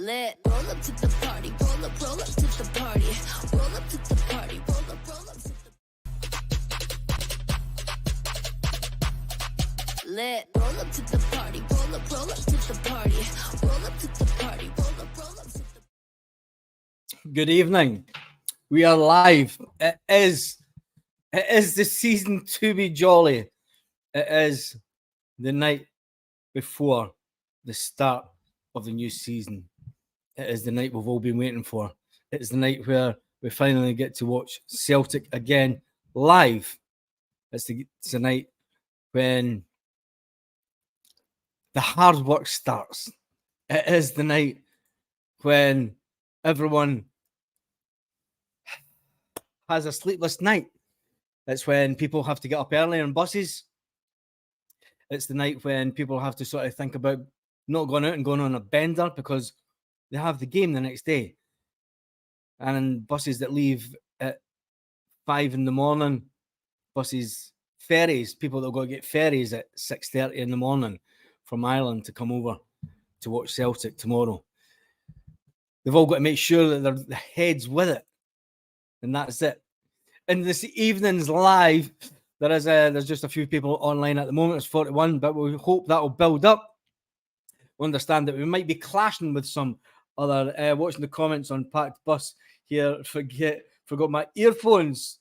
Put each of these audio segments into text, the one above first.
Lit. Roll up to the party. Roll up to the party. Roll up to the party. Roll up to the lit. Roll up to the party. Roll up to the party. Roll up to the party. Roll up to the. Good evening. We are live. It is the season to be jolly. It is the night before the start of the new season. It is the night we've all been waiting for. It is the night where we finally get to watch Celtic again live. It's the night when the hard work starts. It is the night when everyone has a sleepless night. It's when people have to get up early on buses. It's the night when people have to sort of think about not going out and going on a bender because they have the game the next day. And buses that leave at 5 a.m, buses, ferries, people that go to get ferries at 6:30 in the morning from Ireland to come over to watch Celtic tomorrow. They've all got to make sure that their heads with it. And that's it. And this evening's live, there's just a few people online at the moment. It's 41, but we hope that will build up. We understand that we might be clashing with some other. Watching the comments on Packed Bus here, forgot my earphones.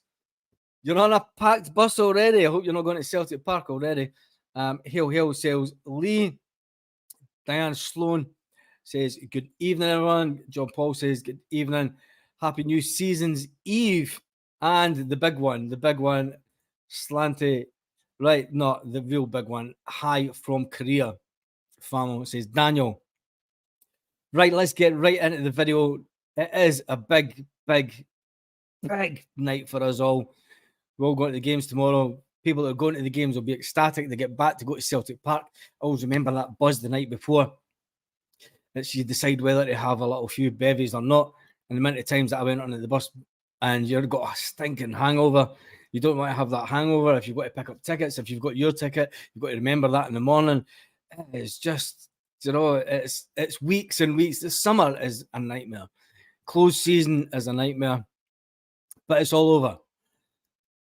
You're on a packed bus already. I hope you're not going to Celtic Park already. Hail says Lee. Diane Sloan says good evening, everyone. John Paul says good evening. Happy New Season's Eve. And the big one, Slanty, right, not the real big one, hi from Korea. Famo says Daniel. Right, let's get right into the video. It is a big night for us all. We're all going to the games tomorrow. People that are going to the games will be ecstatic. They get back to go to Celtic Park. I always remember that buzz the night before. That you decide whether to have a little few bevies or not. And the amount of times that I went onto the bus and you've got a stinking hangover. You don't want to have that hangover if you've got to pick up tickets. If you've got your ticket, you've got to remember that in the morning. It's just, it's weeks and weeks. The summer is a nightmare. Closed season is a nightmare. But it's all over.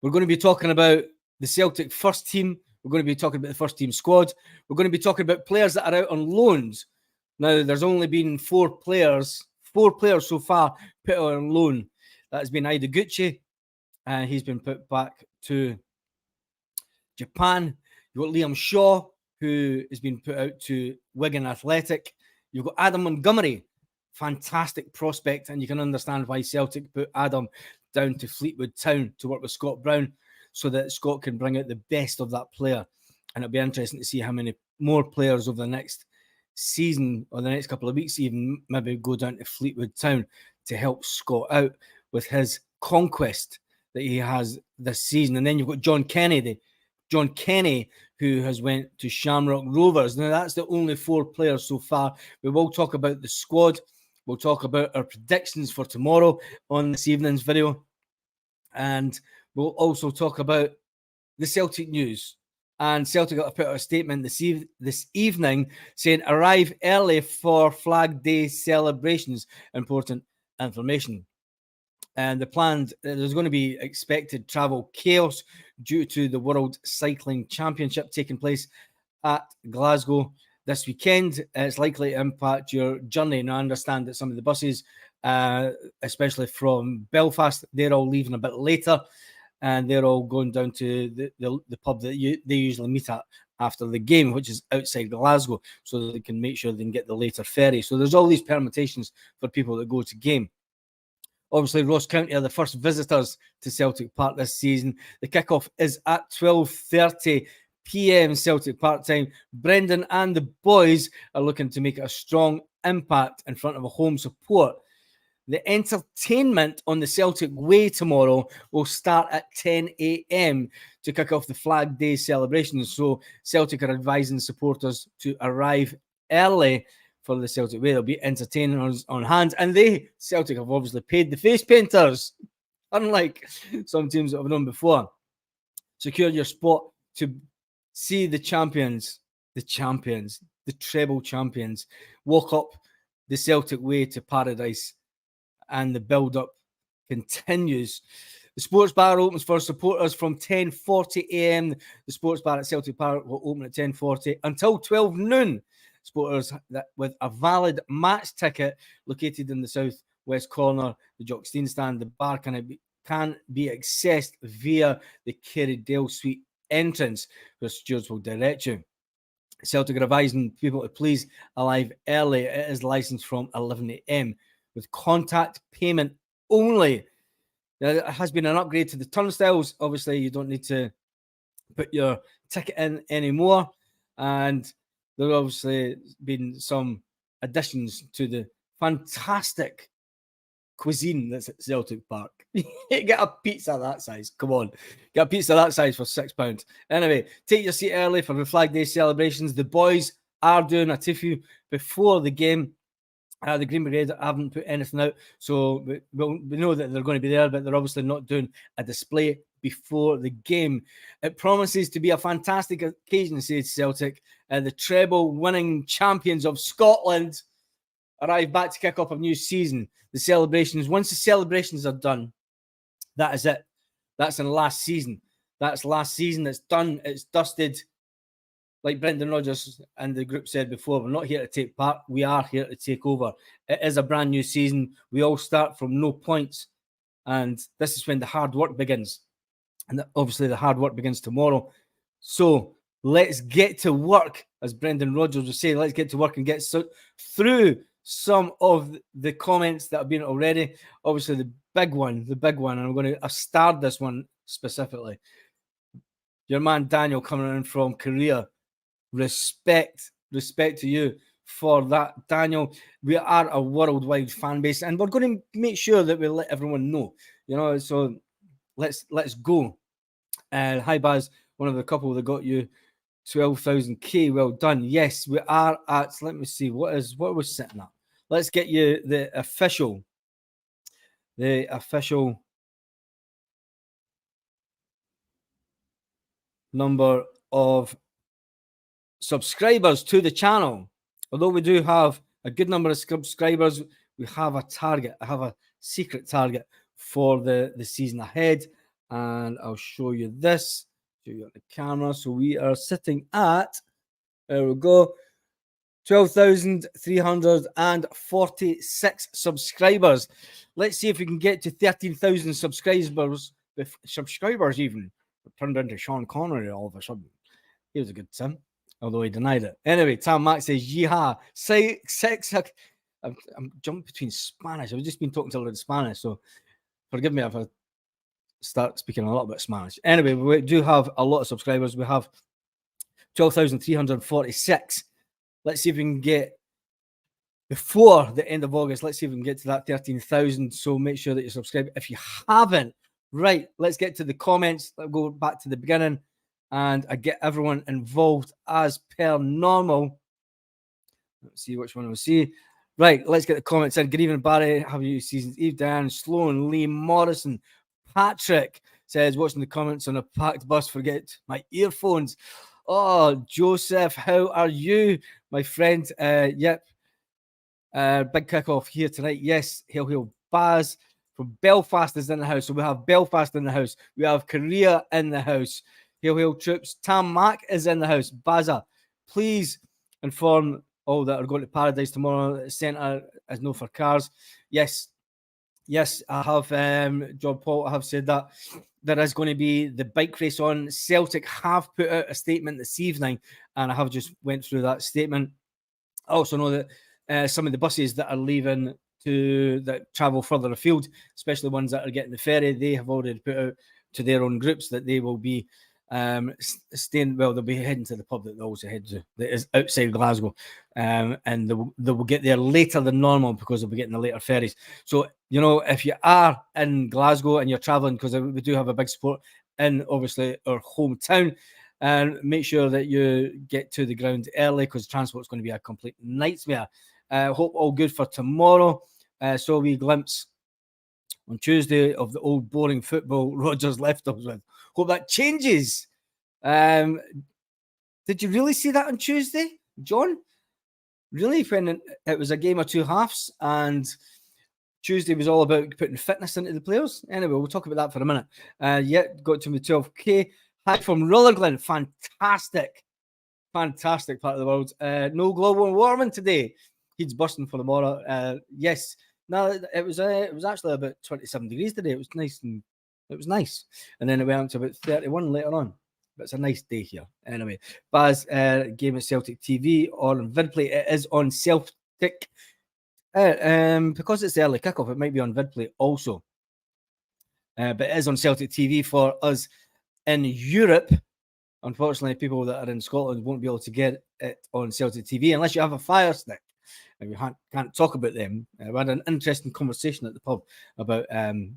We're going to be talking about the Celtic first team. We're going to be talking about the first team squad. We're going to be talking about players that are out on loans. Now, there's only been four players so far put out on loan. That has been Ideguchi, and he's been put back to Japan. You've got Liam Shaw, who has been put out to Wigan Athletic. You've got Adam Montgomery, fantastic prospect, and you can understand why Celtic put Adam down to Fleetwood Town to work with Scott Brown so that Scott can bring out the best of that player. And it'll be interesting to see how many more players over the next season or the next couple of weeks even maybe go down to Fleetwood Town to help Scott out with his conquest that he has this season. And then you've got John Kenny, who has went to Shamrock Rovers. Now, that's the only four players so far. We will talk about the squad. We'll talk about our predictions for tomorrow on this evening's video. And we'll also talk about the Celtic news. And Celtic got to put out a statement this evening saying, arrive early for Flag Day celebrations. Important information. And there's going to be expected travel chaos due to the World Cycling Championship taking place at Glasgow this weekend. It's likely to impact your journey. Now, I understand that some of the buses, especially from Belfast, they're all leaving a bit later, and they're all going down to the pub that they usually meet at after the game, which is outside Glasgow, so that they can make sure they can get the later ferry. So there's all these permutations for people that go to game. Obviously, Ross County are the first visitors to Celtic Park this season. The kickoff is at 12:30 p.m. Celtic Park time. Brendan and the boys are looking to make a strong impact in front of a home support. The entertainment on the Celtic Way tomorrow will start at 10 a.m. to kick off the Flag Day celebrations. So Celtic are advising supporters to arrive early for the Celtic Way. There'll be entertainers on hand, and Celtic have obviously paid the face painters, unlike some teams that have done before. Secure your spot to see the champions, the treble champions, walk up the Celtic way to paradise, and the build-up continues. The sports bar opens for supporters from 10:40 a.m. The sports bar at Celtic Park will open at 10:40 until 12 noon. Supporters with a valid match ticket located in the southwest corner, the Jock Stein stand, the bar can be accessed via the Kerrydale Suite entrance, where stewards will direct you. Celtic are advising people to please arrive early. It is licensed from 11 a.m. with contact payment only. There has been an upgrade to the turnstiles. Obviously, you don't need to put your ticket in anymore. And there have obviously been some additions to the fantastic cuisine that's at Celtic Park. Get a pizza that size. Come on. Get a pizza that size for £6. Anyway, take your seat early for the Flag Day celebrations. The boys are doing a tiffy before the game. The Green Brigade haven't put anything out, so we know that they're going to be there, but they're obviously not doing a display before the game. It promises to be a fantastic occasion, says Celtic. The treble-winning champions of Scotland arrive back to kick off a new season. The celebrations, once the celebrations are done, that is it. That's in last season. That's last season. It's done. It's dusted. Like Brendan Rodgers and the group said before, we're not here to take part. We are here to take over. It is a brand new season. We all start from no points. And this is when the hard work begins. And obviously the hard work begins tomorrow. So let's get to work. As Brendan Rodgers was saying, let's get to work and get through some of the comments that have been already. Obviously the big one, and I've starred this one specifically. Your man Daniel coming in from Korea. Respect to you for that, Daniel. We are a worldwide fan base, and we're going to make sure that we let everyone know. So let's go. Hi Baz, one of the couple that got you 12,000k. Well done. Yes, we are at. Let me see what we're sitting at. Let's get you the official number of subscribers to the channel. Although we do have a good number of subscribers, we have a target. I have a secret target for the season ahead, and I'll show you this. Show you on the camera. So we are sitting at, there we go, 12,346 subscribers. Let's see if we can get to 13,000 subscribers. Subscribers even turned into Sean Connery all of a sudden. He was a good Tim, although he denied it. Anyway, Tam Mack says, yeehaw. I'm jumping between Spanish. I've just been talking to a lot of Spanish, so forgive me if I start speaking a little bit Spanish. Anyway, we do have a lot of subscribers. We have 12,346. Let's see if we can get, before the end of August, let's see if we can get to that 13,000. So make sure that you subscribe. If you haven't, right, let's get to the comments. Let's go back to the beginning. And I get everyone involved as per normal. Let's see which one we'll see. Right, let's get the comments in. Good evening, Barry. Have you seasons? Eve, Dan, Sloan, Lee, Morrison, Patrick says, watching the comments on a packed bus, forget my earphones. Oh, Joseph, how are you, my friend? Yep. Big kickoff here tonight. Yes, Hail Baz from Belfast is in the house. So we have Belfast in the house. We have Korea in the house. Hail troops. Tam Mack is in the house. Baza, please inform all that are going to Paradise tomorrow. The centre is no for cars. Yes, I have, John Paul, I have said that there is going to be the bike race on. Celtic have put out a statement this evening, and I have just went through that statement. I also know that some of the buses that are leaving that travel further afield, especially ones that are getting the ferry, they have already put out to their own groups that they will be staying. Well, they'll be heading to the pub that they also head to, that is outside Glasgow, and they will get there later than normal because they'll be getting the later ferries. So if you are in Glasgow and you're traveling, because we do have a big support in obviously our hometown, and make sure that you get to the ground early because transport is going to be a complete nightmare. Hope all good for tomorrow. So we glimpse on Tuesday of the old boring football Rodgers left us with. Hope that changes. Did you really see that on Tuesday, John? really, when it was a game of two halves, and Tuesday was all about putting fitness into the players. Anyway, we'll talk about that for a minute. Got to the 12K. Hi from Rutherglen. Fantastic part of the world. No global warming today. He's busting for tomorrow. Yes. No, it was actually about 27 degrees today. It was nice, and it was nice. And then it went up to about 31 later on. But it's a nice day here. Anyway, Baz, game at Celtic TV or on Vidplay. It is on Celtic. Because it's the early kickoff, it might be on Vidplay also. But it is on Celtic TV for us in Europe. Unfortunately, people that are in Scotland won't be able to get it on Celtic TV unless you have a Fire Stick. And we can't talk about them. We had an interesting conversation at the pub about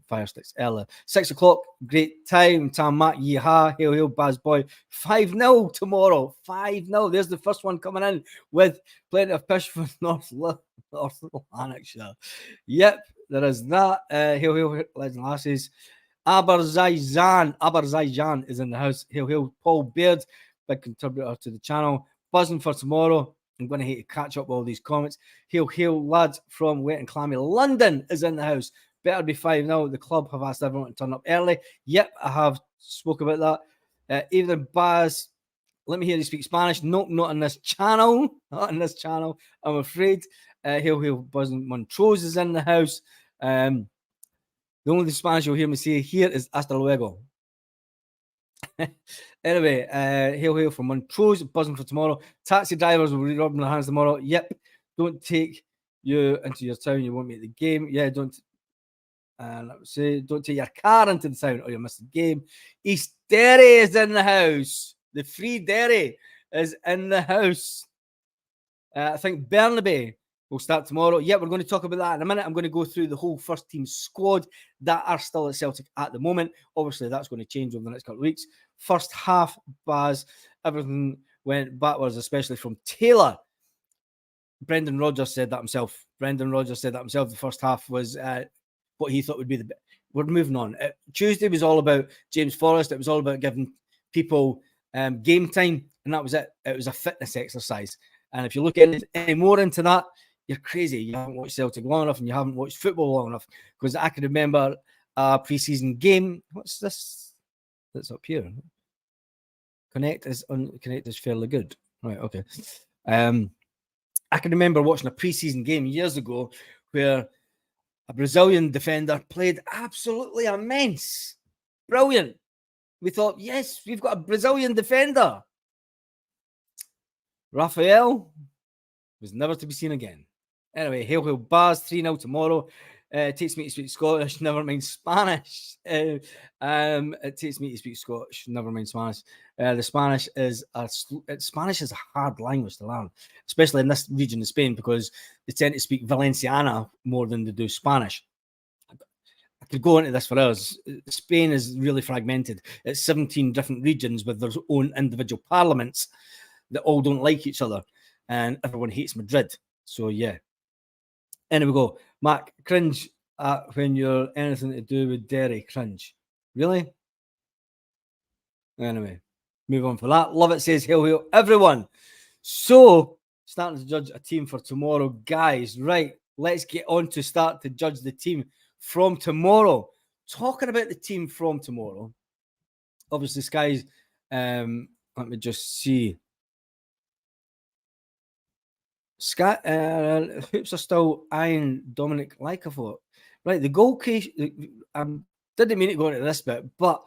Fire Sticks earlier. 6 o'clock, great time. Tam Matt, yeehaw, hail, hail, Baz boy. 5-0 tomorrow. 5-0. There's the first one coming in with plenty of pish for North Lanarkshire. Yep, there is that. Hail, hail, lads and lasses. Azerbaijan is in the house. Hail, hail, Paul Beard, big contributor to the channel. Buzzing for tomorrow. I'm going to hate to catch up with all these comments. Hail, hail, lads from Wet and Clammy. London is in the house. Better be 5-0. The club have asked everyone to turn up early. Yep, I have spoke about that. Even Baz, let me hear you speak Spanish. Nope, not on this channel. Not on this channel, I'm afraid. Hail, hail, Buzzing Montrose is in the house. The only Spanish you'll hear me say here is hasta luego. Anyway, hail, hail from Montrose, buzzing for tomorrow. Taxi drivers will be rubbing their hands tomorrow. Yep, don't take you into your town, you won't make the game. Yeah, don't take your car into the town or you'll miss the game. East Derry is in the house. The Free Derry is in the house. I think Burnaby will start tomorrow. Yeah, we're going to talk about that in a minute. I'm going to go through the whole first team squad that are still at Celtic at the moment. Obviously, that's going to change over the next couple of weeks. First half, Baz, everything went backwards, especially from Taylor. Brendan Rodgers said that himself. The first half was what he thought would be the best. We're moving on. Tuesday was all about James Forrest. It was all about giving people game time, and that was it. It was a fitness exercise. And if you look any more into that, you're crazy. You haven't watched Celtic long enough and you haven't watched football long enough. Because I can remember a pre-season game. What's this? That's up here. Connect is fairly good. Right, okay. I can remember watching a pre-season game years ago where a Brazilian defender played absolutely immense. Brilliant. We thought, yes, we've got a Brazilian defender. Rafael was never to be seen again. Anyway, hail, hail, Baz, 3-0 tomorrow. Takes me to speak Scottish, never mind Spanish. It takes me to speak Scottish, never mind Spanish. The Spanish is Spanish is a hard language to learn, especially in this region of Spain, because they tend to speak Valenciana more than they do Spanish. I could go into this for hours. Spain is really fragmented. It's 17 different regions with their own individual parliaments that all don't like each other, and everyone hates Madrid. So yeah. Anyway, go. Mac, cringe at when you're anything to do with Derry. Cringe. Really? Anyway, move on for that. Love it says, hail, hail, everyone. So, starting to judge a team for tomorrow. Guys, right, let's get on to start to judge the team from tomorrow. Talking about the team from tomorrow. Obviously, Sky's, let me just see. Scott, hoops are still eyeing Dominic Lycafort. Right, the goalkeeper. Didn't mean to go into this bit, but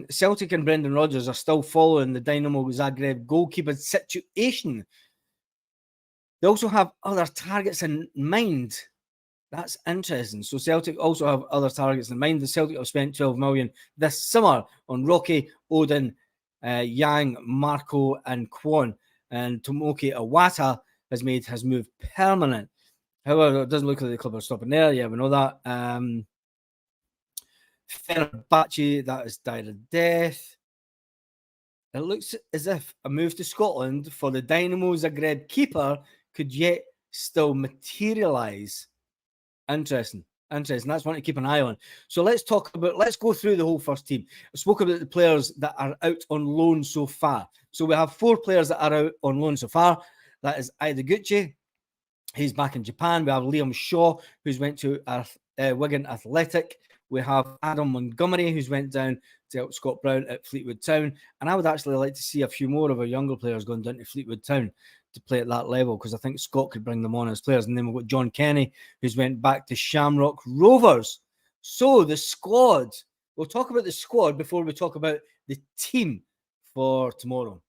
Celtic and Brendan Rodgers are still following the Dynamo Zagreb goalkeeper situation. They also have other targets in mind. That's interesting. So Celtic also have other targets in mind. The Celtic have spent 12 million this summer on Rocky, Odin, Yang, Marco, and Kwon. And Tomoki Iwata has moved permanent. However, it doesn't look like the club are stopping there. Yeah, we know that. Fenerbahce, that is died a death. It looks as if a move to Scotland for the Dynamo Zagreb keeper could yet still materialise. Interesting. That's one to keep an eye on. So let's go through the whole first team. I spoke about the players that are out on loan so far. So we have 4 players that are out on loan so far. That is Ideguchi. He's back in Japan. We have Liam Shaw, who's went to Wigan Athletic. We have Adam Montgomery, who's went down to help Scott Brown at Fleetwood Town. And I would actually like to see a few more of our younger players going down to Fleetwood Town to play at that level, because I think Scott could bring them on as players. And then we've got John Kenny, who's went back to Shamrock Rovers. So the squad, we'll talk about the squad before we talk about the team for tomorrow.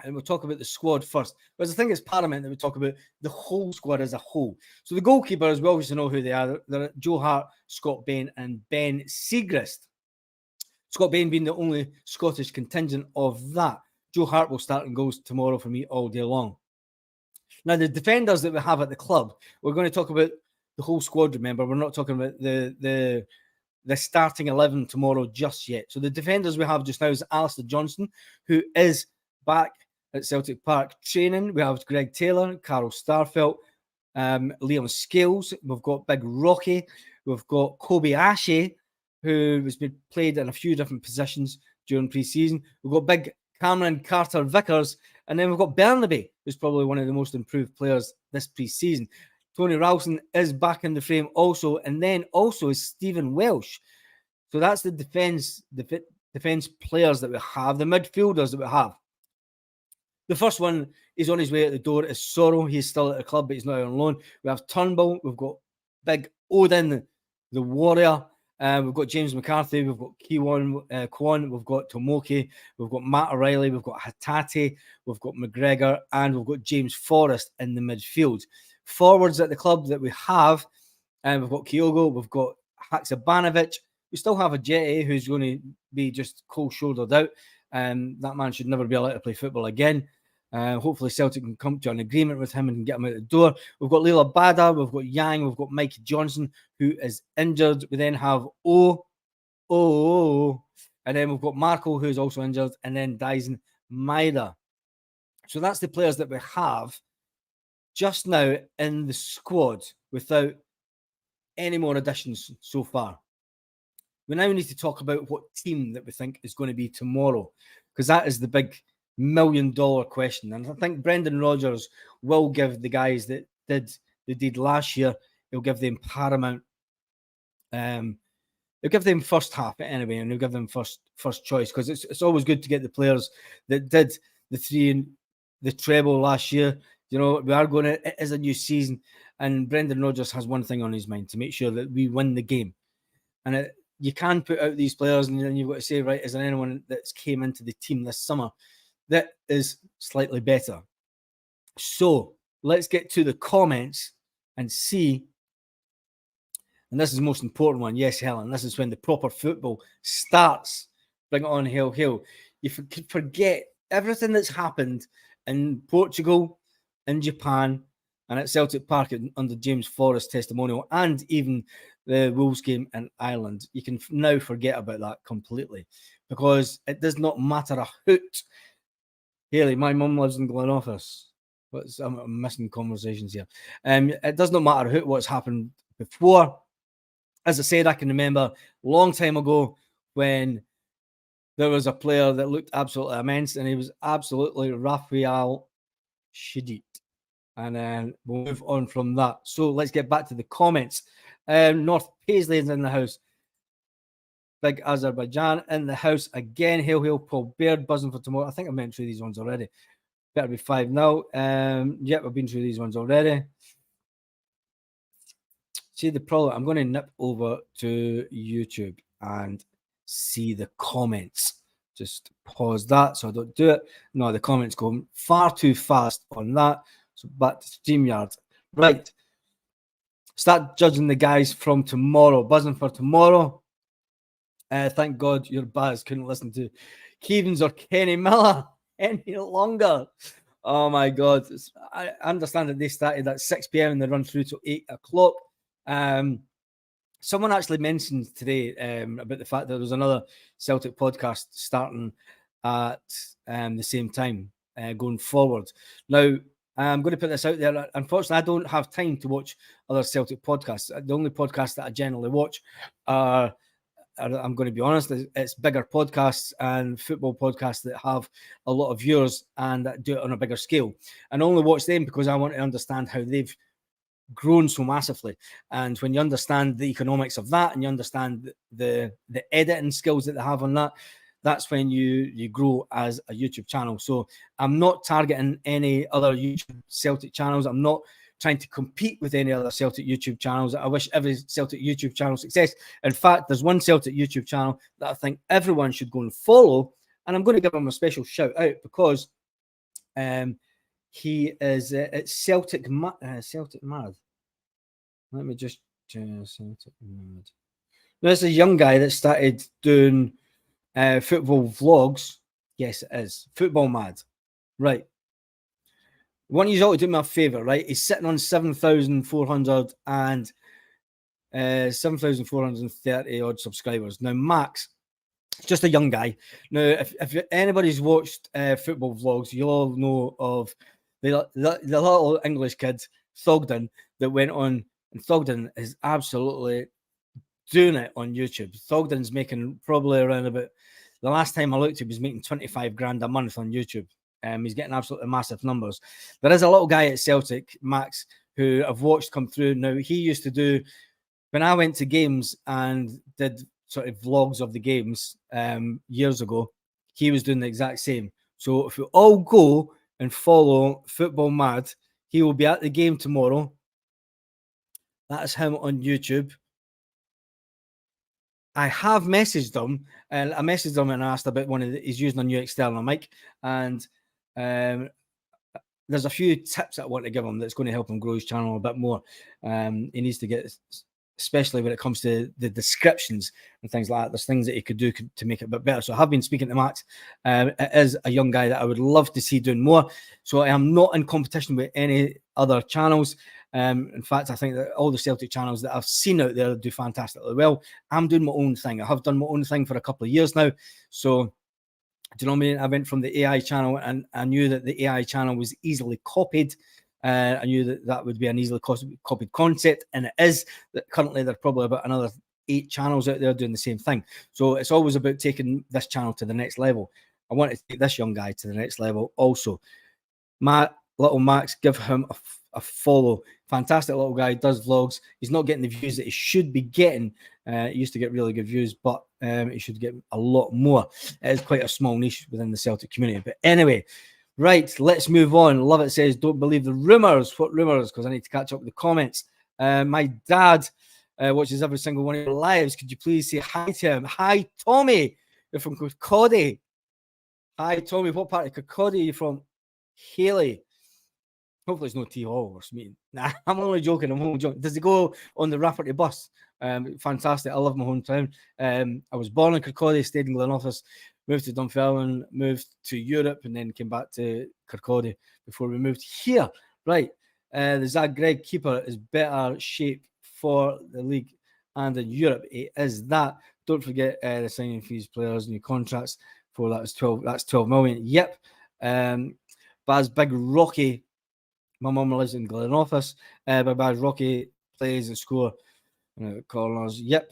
And we'll talk about the squad first, because I think it's paramount that we talk about the whole squad as a whole. So the goalkeepers, we obviously know who they are. They're Joe Hart, Scott Bain, and Ben Siegrist. Scott Bain being the only Scottish contingent of that. Joe Hart will start in goals tomorrow for me all day long. Now, the defenders that we have at the club, we're going to talk about the whole squad, remember. We're not talking about the starting 11 tomorrow just yet. So the defenders we have just now is Alistair Johnston, who is back at Celtic Park training. We have Greg Taylor, Carl Starfelt, Liam Scales. We've got Big Rocky. We've got Kobe Ashe, who has been played in a few different positions during pre-season. We've got Big Cameron Carter-Vickers. And then we've got Bernaby, who's probably one of the most improved players this pre-season. Tony Ralston is back in the frame also. And then also is Stephen Welsh. So that's the defence players that we have, the midfielders that we have. The first one is on his way out the door is Sorrow. He's still at the club, but he's not on loan. We have Turnbull. We've got Big Odin, the Warrior. We've got James McCarthy. We've got Kwon. We've got Tomoki. We've got Matt O'Reilly. We've got Hatate. We've got McGregor. And we've got James Forrest in the midfield. Forwards at the club that we have, we've got Kyogo. We've got Haksabanovic. We still have a Jetty who's going to be just cold-shouldered out. That man should never be allowed to play football again. Hopefully Celtic can come to an agreement with him and get him out the door. We've got Leila Bada, we've got Yang, we've got Mikey Johnson, who is injured. We then have and then we've got Marco, who's also injured, and then Dyson Maida. So that's the players that we have just now in the squad without any more additions so far. We now need to talk about what team that we think is going to be tomorrow, because that is the big $1 million question. And I think Brendan Rodgers will give the guys that did last year, he'll give them paramount. He'll give them first half anyway, and he'll give them first choice, because it's always good to get the players that did the treble last year. You know, it is a new season, and Brendan Rodgers has one thing on his mind: to make sure that we win the game. And you can put out these players, and then you've got to say, right, is there anyone that's came into the team this summer that is slightly better? So let's get to the comments and see. And this is the most important one. Yes, Helen, this is when the proper football starts. Bring it on, hail, hail. You forget everything that's happened in Portugal, in Japan, and at Celtic Park under James Forrest's testimonial, and even the Wolves game in Ireland. You can now forget about that completely, because it does not matter a hoot. Haley, my mum lives in Glen Office. I'm missing conversations here. It does not matter a hoot what's happened before. As I said, I can remember a long time ago when there was a player that looked absolutely immense, and he was absolutely Rafael Shadid. And then we'll move on from that. So let's get back to the comments. North Paisley is in the house. Big Azerbaijan in the house again. Hail, hail, Paul Baird, buzzing for tomorrow. I think I've been through these ones already. Better be 5 now. Yep, I've been through these ones already. See the problem. I'm going to nip over to YouTube and see the comments. Just pause that so I don't do it. No, the comments go far too fast on that. So back to StreamYard. Right. Start judging the guys from tomorrow. Buzzing for tomorrow. Thank God your Baz couldn't listen to Keevans or Kenny Miller any longer. Oh my God. I understand that they started at 6 p.m. and they run through to 8 o'clock. Someone actually mentioned today about the fact that there was another Celtic podcast starting at the same time going forward. Now, I'm going to put this out there. Unfortunately, I don't have time to watch other Celtic podcasts. The only podcasts that I generally watch are I'm going to be honest, it's bigger podcasts and football podcasts that have a lot of viewers and that do it on a bigger scale. And I only watch them because I want to understand how they've grown so massively. And when you understand the economics of that and you understand the editing skills that they have on that, that's when you grow as a YouTube channel. So I'm not targeting any other YouTube Celtic channels. I'm not trying to compete with any other Celtic YouTube channels. I wish every Celtic YouTube channel success. In fact, there's one Celtic YouTube channel that I think everyone should go and follow, and I'm going to give him a special shout out because he is it's Celtic Mad. Let me just Celtic Mad. There's a young guy that started doing football vlogs. Yes, it is Football Mad. Right. One of you ought to do me a favour, right? He's sitting on 7,400 and 7,430 odd subscribers. Now, Max, just a young guy. Now, if anybody's watched football vlogs, you'll all know of the little English kid, Thogden, that went on. And Thogden is absolutely doing it on YouTube. Thogden's making probably around about, the last time I looked, he was making 25 grand a month on YouTube. He's getting absolutely massive numbers. There is a little guy at Celtic, Max, who I've watched come through. Now, he used to do, when I went to games and did sort of vlogs of the games years ago, he was doing the exact same. So if we all go and follow Football Mad, he will be at the game tomorrow. That's him on YouTube. I have messaged him, and I messaged him and asked about he's using a new external mic, and there's a few tips I want to give him that's going to help him grow his channel a bit more. He needs to get, especially when it comes to the descriptions and things like that, there's things that he could do to make it a bit better. So I have been speaking to Max. It is a young guy that I would love to see doing more. So I am not in competition with any other channels. In fact, I think that all the Celtic channels that I've seen out there do fantastically well. I'm doing my own thing. I have done my own thing for a couple of years now. So, do you know what I mean? I went from the AI channel, and I knew that the AI channel was easily copied. I knew that would be an easily copied concept, and it is. That currently, there are probably about another 8 channels out there doing the same thing. So it's always about taking this channel to the next level. I want to take this young guy to the next level also. Little Max, give him a follow. Fantastic little guy, does vlogs. He's not getting the views that he should be getting. He used to get really good views, but he should get a lot more. It is quite a small niche within the Celtic community. But anyway, right, let's move on. Love it says, don't believe the rumours. What rumours? Because I need to catch up with the comments. My dad watches every single one of your lives. Could you please say hi to him? Hi, Tommy. You're from Kirkcaldy. Hi, Tommy. What part of Kirkcaldy are you from? Haley. Hopefully, it's no T Hall or something. Nah, I'm only joking. I'm only joking. Does he go on the Rafferty bus? Fantastic. I love my hometown. I was born in Kirkcaldy, stayed in Glenoffice, moved to Dunfermline, moved to Europe, and then came back to Kirkcaldy before we moved here. Right. The Zagreb keeper is better shape for the league and in Europe. It is that. Don't forget the signing fees, players, new contracts. For that is 12. That's 12 million. Yep. Baz Big Rocky. My mum lives in Glenoffice. But Baz Rocky plays and score corners. Yep.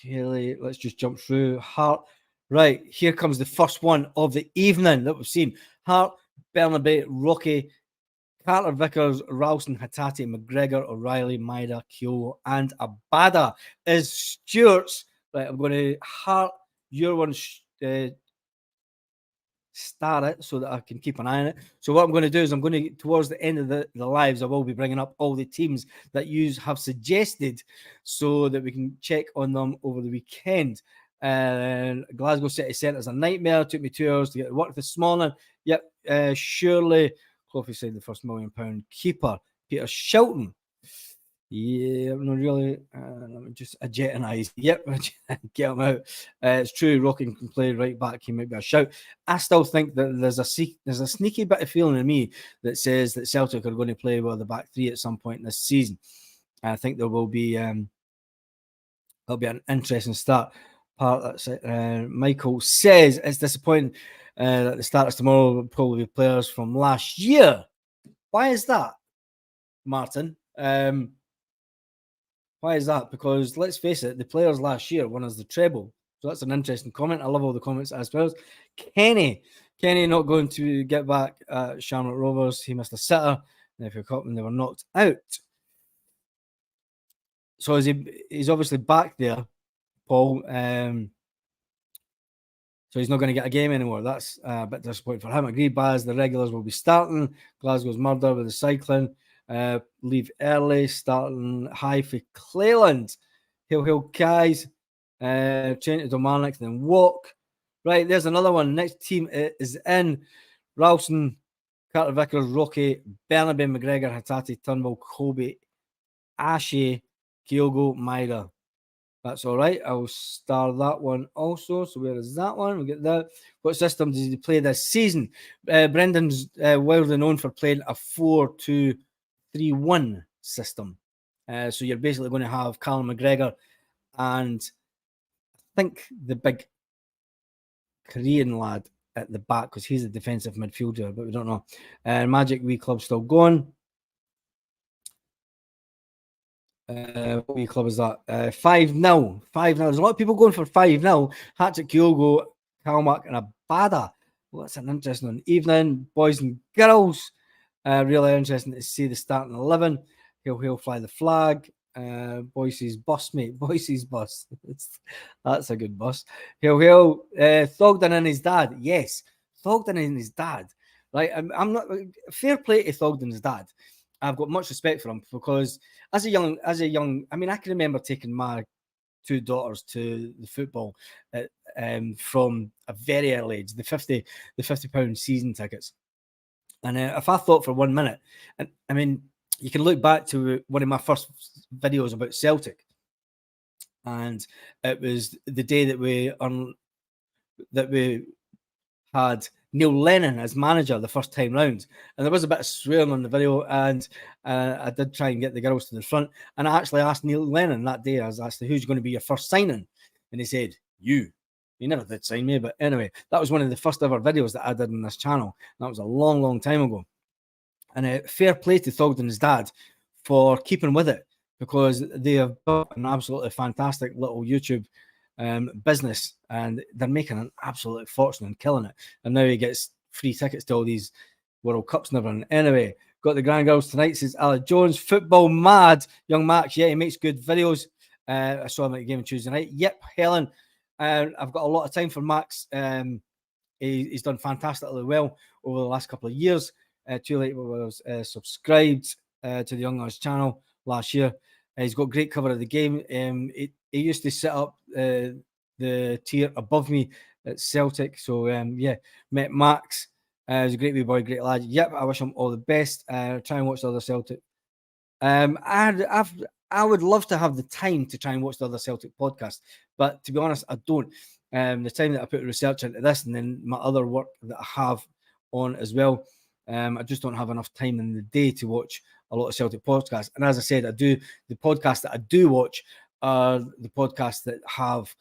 Haley, let's just jump through. Hart. Right, here comes the first one of the evening that we've seen. Hart, Bernabe, Rocky, Carter Vickers, Ralston, Hattati, McGregor, O'Reilly, Maida, Keogh, and Abada is Stewart's. Right, I'm going to Hart your one. Start it so that I can keep an eye on it. So what I'm going to do is I'm going to, towards the end of the lives, I will be bringing up all the teams that you have suggested so that we can check on them over the weekend. And Glasgow City Centre is a nightmare. It took me 2 hours to get to work this morning. Yep, surely Cloughy said the first £1 million keeper, Peter Shilton. Yeah, not really. Let me just Jetonize. Yep, get him out. It's true. Rocky can play right back. He might be a shout. I still think that there's a sneaky bit of feeling in me that says that Celtic are going to play with the back three at some point this season. I think there will be there'll be an interesting start. Part that Michael says it's disappointing that the starters tomorrow will probably be players from last year. Why is that, Martin? Why is that? Because let's face it, the players last year won us the treble. So that's an interesting comment. I love all the comments as well. Kenny not going to get back at Shamrock Rovers. He missed a sitter in the FA Cup and they were knocked out. So he's obviously back there, Paul. So he's not going to get a game anymore. That's a bit disappointing for him. Agreed, Baz. The regulars will be starting. Glasgow's murder with the cycling. Leave early, starting high for Cleland. Hill guys. Change to Dominic, then walk. Right, there's another one. Next team is in. Ralston, Carter Vickers, Rocky, Bernaby, McGregor, Hatati, Turnbull, Kobe, Ashe, Kyogo, Maida. That's all right. I'll star that one also. So where is that one? We'll get that. What system did he play this season? Brendan's wildly known for playing a 4-2-3-1 system. So you're basically going to have Callum McGregor and I think the big Korean lad at the back because he's a defensive midfielder, but we don't know. Magic Wee Club still going. What wee club is that? 5-0. 5-0. There's a lot of people going for 5-0. Hat-trick Kyogo, Kalmak, and Abada. Well, that's an interesting evening. Boys and girls. Really interesting to see the starting 11. He'll fly the flag. Boise's bus, mate. Boise's bus. That's a good bus. He'll Thogden and his dad. Yes, Thogden and his dad. Right, I'm not fair play to Thogden's dad. I've got much respect for him because as a young, I mean, I can remember taking my two daughters to the football from a very early age, the £50 season tickets. And if I thought for 1 minute, and I mean, you can look back to one of my first videos about Celtic, and it was the day that we had Neil Lennon as manager the first time round, and there was a bit of swearing on the video, and I did try and get the girls to the front, and I actually asked Neil Lennon that day, I was asked, who's going to be your first signing? And he said, you. He never did sign me, but anyway, that was one of the first ever videos that I did on this channel. That was a long time ago. And fair play to Thogden's dad for keeping with it, because they have built an absolutely fantastic little YouTube business, and they're making an absolute fortune and killing it. And now he gets free tickets to all these World Cups and everything. Anyway, got the grand girls tonight, says Alec Jones. Football mad, young Max. Yeah, he makes good videos. I saw him at the game on Tuesday night. Yep, Helen. I've got a lot of time for Max. He's done fantastically well over the last couple of years. Too late was subscribed to the Young Lads channel last year. He's got great cover of the game. He used to set up the tier above me at Celtic. So, yeah, met Max. He's a great wee boy, great lad. Yep, I wish him all the best. Try and watch the other Celtic. I would love to have the time to try and watch the other Celtic podcast, but to be honest, I don't. The time that I put research into this and then my other work that I have on as well, I just don't have enough time in the day to watch a lot of Celtic podcasts. And as I said, the podcasts that I do watch are the podcasts that have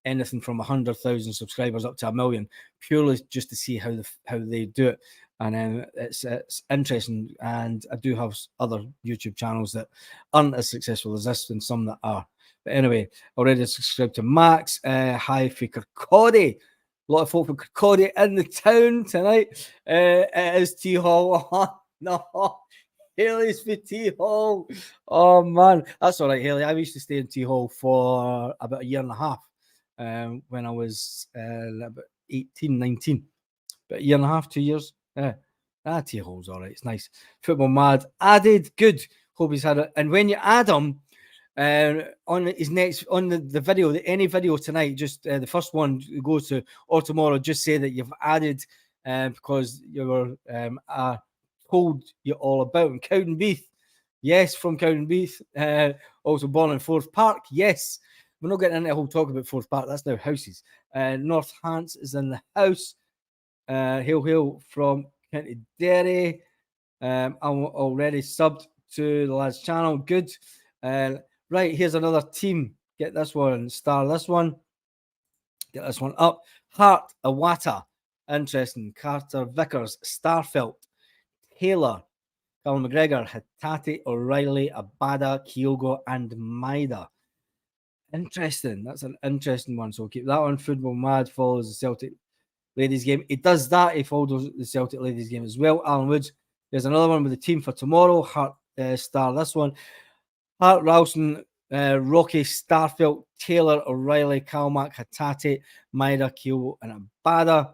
anything from 100,000 subscribers up to 1 million, purely just to see how they do it. And it's interesting. And I do have other YouTube channels that aren't as successful as this, and some that are. But anyway, already subscribed to Max. Hi for Kirkcaldy. A lot of folk from Kirkcaldy in the town tonight. It is T Hall. Oh, no, Haley's for T Hall. Oh man, that's all right, Haley. I used to stay in T Hall for about a year and a half when I was about 18, 19. But a year and a half, 2 years. T Hall's all right. It's nice. Football mad added. Good. Hope he's had it. And when you add him, on his next on the video, any video tonight, just the first one goes to or tomorrow, just say that you've added because you were I told you all about him. Cowdenbeath, yes, from Cowdenbeath, also born in Forth Park, yes. We're not getting into a whole talk about Forth Park, that's now houses. North Hants is in the house. Hail from County Derry. I'm already subbed to the lads channel, good. Right, here's another team. Get this one, star this one. Get this one up. Hart, Awata. Interesting. Carter Vickers, Starfelt, Taylor, Callum McGregor, Hatate, O'Reilly, Abada, Kyogo, and Maida. Interesting. That's an interesting one. So we'll keep that on. Football Mad follows the Celtic ladies game. He does that. He follows the Celtic ladies game as well. Alan Woods. There's another one with the team for tomorrow. Hart star this one. Hart, Ralston, Rocky, Starfelt, Taylor, O'Reilly, Kalmak, Hatate, Maida, Kyogo, and Abada.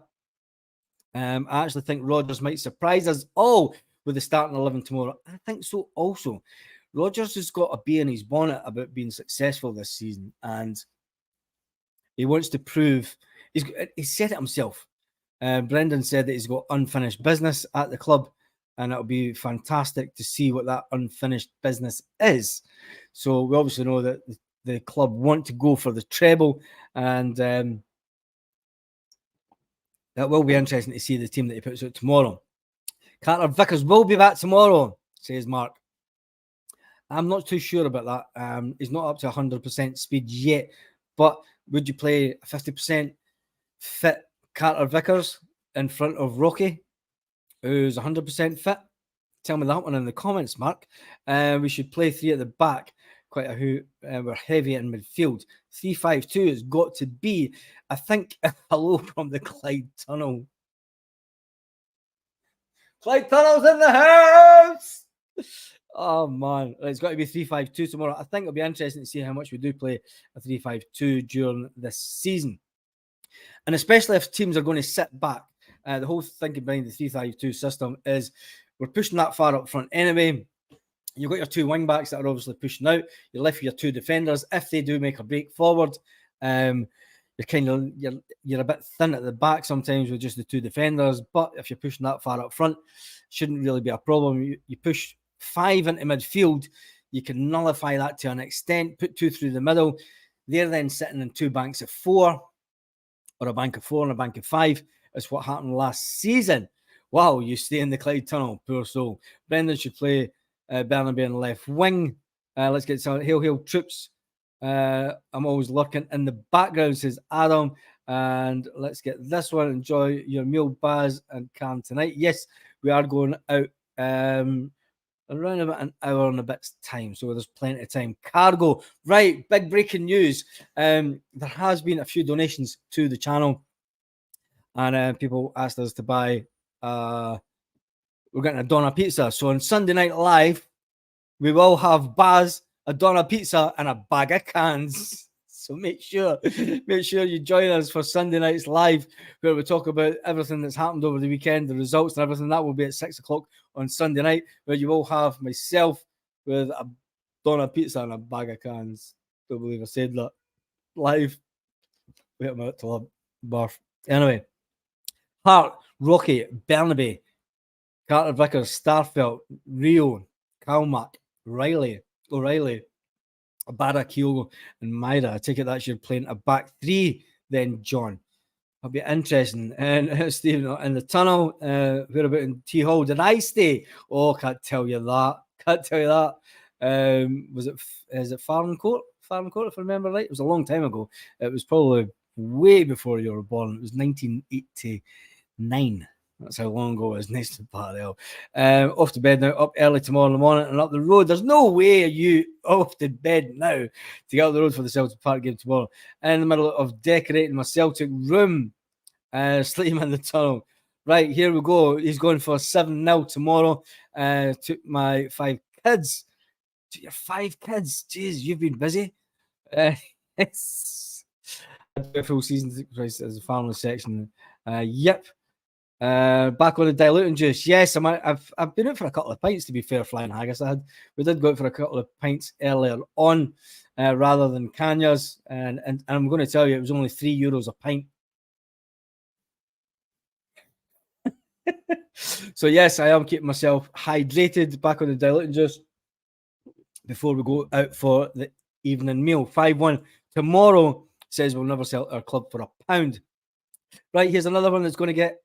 I actually think Rodgers might surprise us all with the starting 11 tomorrow. I think so also. Rodgers has got a bee in his bonnet about being successful this season, and he wants to prove. He said it himself. Brendan said that he's got unfinished business at the club, and it'll be fantastic to see what that unfinished business is. So we obviously know that the club want to go for the treble, and that will be interesting to see the team that he puts out tomorrow. Carter Vickers will be back tomorrow, says Mark. I'm not too sure about that. He's not up to 100% speed yet, but would you play a 50% fit Carter Vickers in front of Rocky, who's 100% fit? Tell me that one in the comments, Mark. We should play three at the back. Quite a who we're heavy in midfield. 3-5-2 has got to be, I think, hello from the Clyde Tunnel. Clyde Tunnel's in the house! Oh, man. It's got to be 3-5-2 tomorrow. I think it'll be interesting to see how much we do play a 3-5-2 during this season. And especially if teams are going to sit back. The whole thinking behind the 3-5-2 system is we're pushing that far up front anyway. You've got your two wing backs that are obviously pushing out. You're left with your two defenders. If they do make a break forward, you're a bit thin at the back sometimes with just the two defenders. But if you're pushing that far up front, shouldn't really be a problem. You push 5 into midfield, you can nullify that to an extent. Put 2 through the middle. They're then sitting in 2 banks of 4, or a bank of 4 and a bank of 5. Is what happened last season. Wow, you stay in the Clyde Tunnel, poor soul. Brendan should play Bernabe on the left wing. Let's get some hail troops. I'm always lurking in the background, says Adam. And let's get this one. Enjoy your meal, Baz and Cam tonight. Yes, we are going out around about an hour and a bit's time, so there's plenty of time. Cargo, right? Big breaking news. There has been a few donations to the channel, and people asked us to buy. We're getting a Donna pizza. So on Sunday Night Live, we will have Baz, a Donna pizza, and a bag of cans. So make sure you join us for Sunday Night's Live, where we talk about everything that's happened over the weekend, the results and everything. That will be at 6 o'clock on Sunday night, where you will have myself with a Donna pizza and a bag of cans. Don't believe I said that live. Wait a minute till I barf. Anyway, Hart, Rocky, Bernabe, Carter Vickers, Starfelt, Rio, Kalmak, O'Reilly, Abada, Kyogo, and Maida. I take it that's you're playing a back 3 then, John. That'll be interesting. And Stephen, in the tunnel, where about in T Hall did I stay? Oh, can't tell you that. Is it Farm Court? Farm Court, if I remember right. It was a long time ago. It was probably way before you were born. It was 1989. That's how long ago it was. Nice to part of off to bed now, up early tomorrow in the morning and up the road. There's no way are you off to bed now to get up the road for the Celtic Park game tomorrow. In the middle of decorating my Celtic room, sleeping in the tunnel. Right, here we go. He's going for 7-0 tomorrow. Took my 5 kids. Took your 5 kids. Jeez, you've been busy. It's a full season as a family section. Yep. Back on the diluting juice. Yes, I've been out for a couple of pints, to be fair, Flying Haggis. We did go out for a couple of pints earlier on rather than Canya's. And I'm going to tell you, it was only €3 a pint. So, yes, I am keeping myself hydrated. Back on the diluting juice before we go out for the evening meal. 5-1 tomorrow says we'll never sell our club for £1. Right, here's another one that's going to get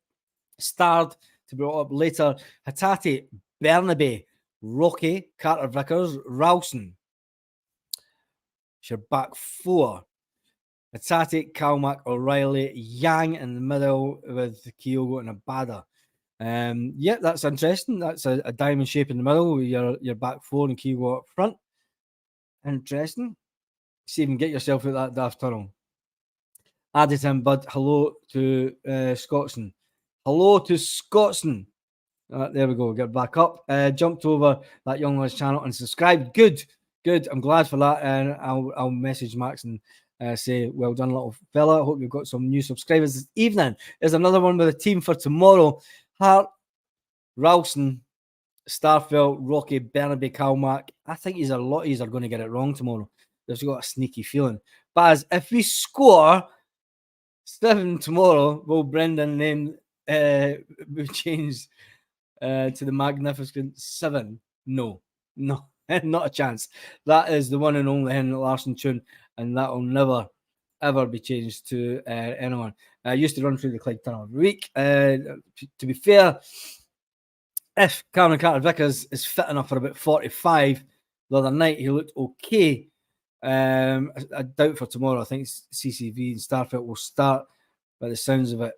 starred to be brought up later. Hatate, Bernabe, Rocky, Carter Vickers, Ralston. It's your back 4. Hatate, Kalmak, O'Reilly, Yang in the middle with Kyogo and Abada. Yeah, that's interesting. That's a diamond shape in the middle with your back four and Kigo up front. Interesting. See if you can get yourself out that daft tunnel. Added him, bud. Hello to Scotsman. Hello to Scotsman. There we go. Get back up. Jumped over that young lad's channel and subscribed. Good. I'm glad for that. And I'll message Max and say, well done, little fella. I hope you've got some new subscribers this evening. There's another one with a team for tomorrow. Hart, Ralston, Starfelt, Rocky, Bernaby, Calmac. I think a lot of these are going to get it wrong tomorrow. They've got a sneaky feeling. Baz, if we score 7 tomorrow, will Brendan name we change to the Magnificent 7? No, not a chance. That is the one and only Henrik Larsson tune, and that will never ever be changed to anyone. I used to run through the Clyde Tunnel every week. To be fair, if Cameron Carter-Vickers is fit enough for about 45, the other night he looked okay. I doubt for tomorrow. I think CCV and Starfelt will start by the sounds of it.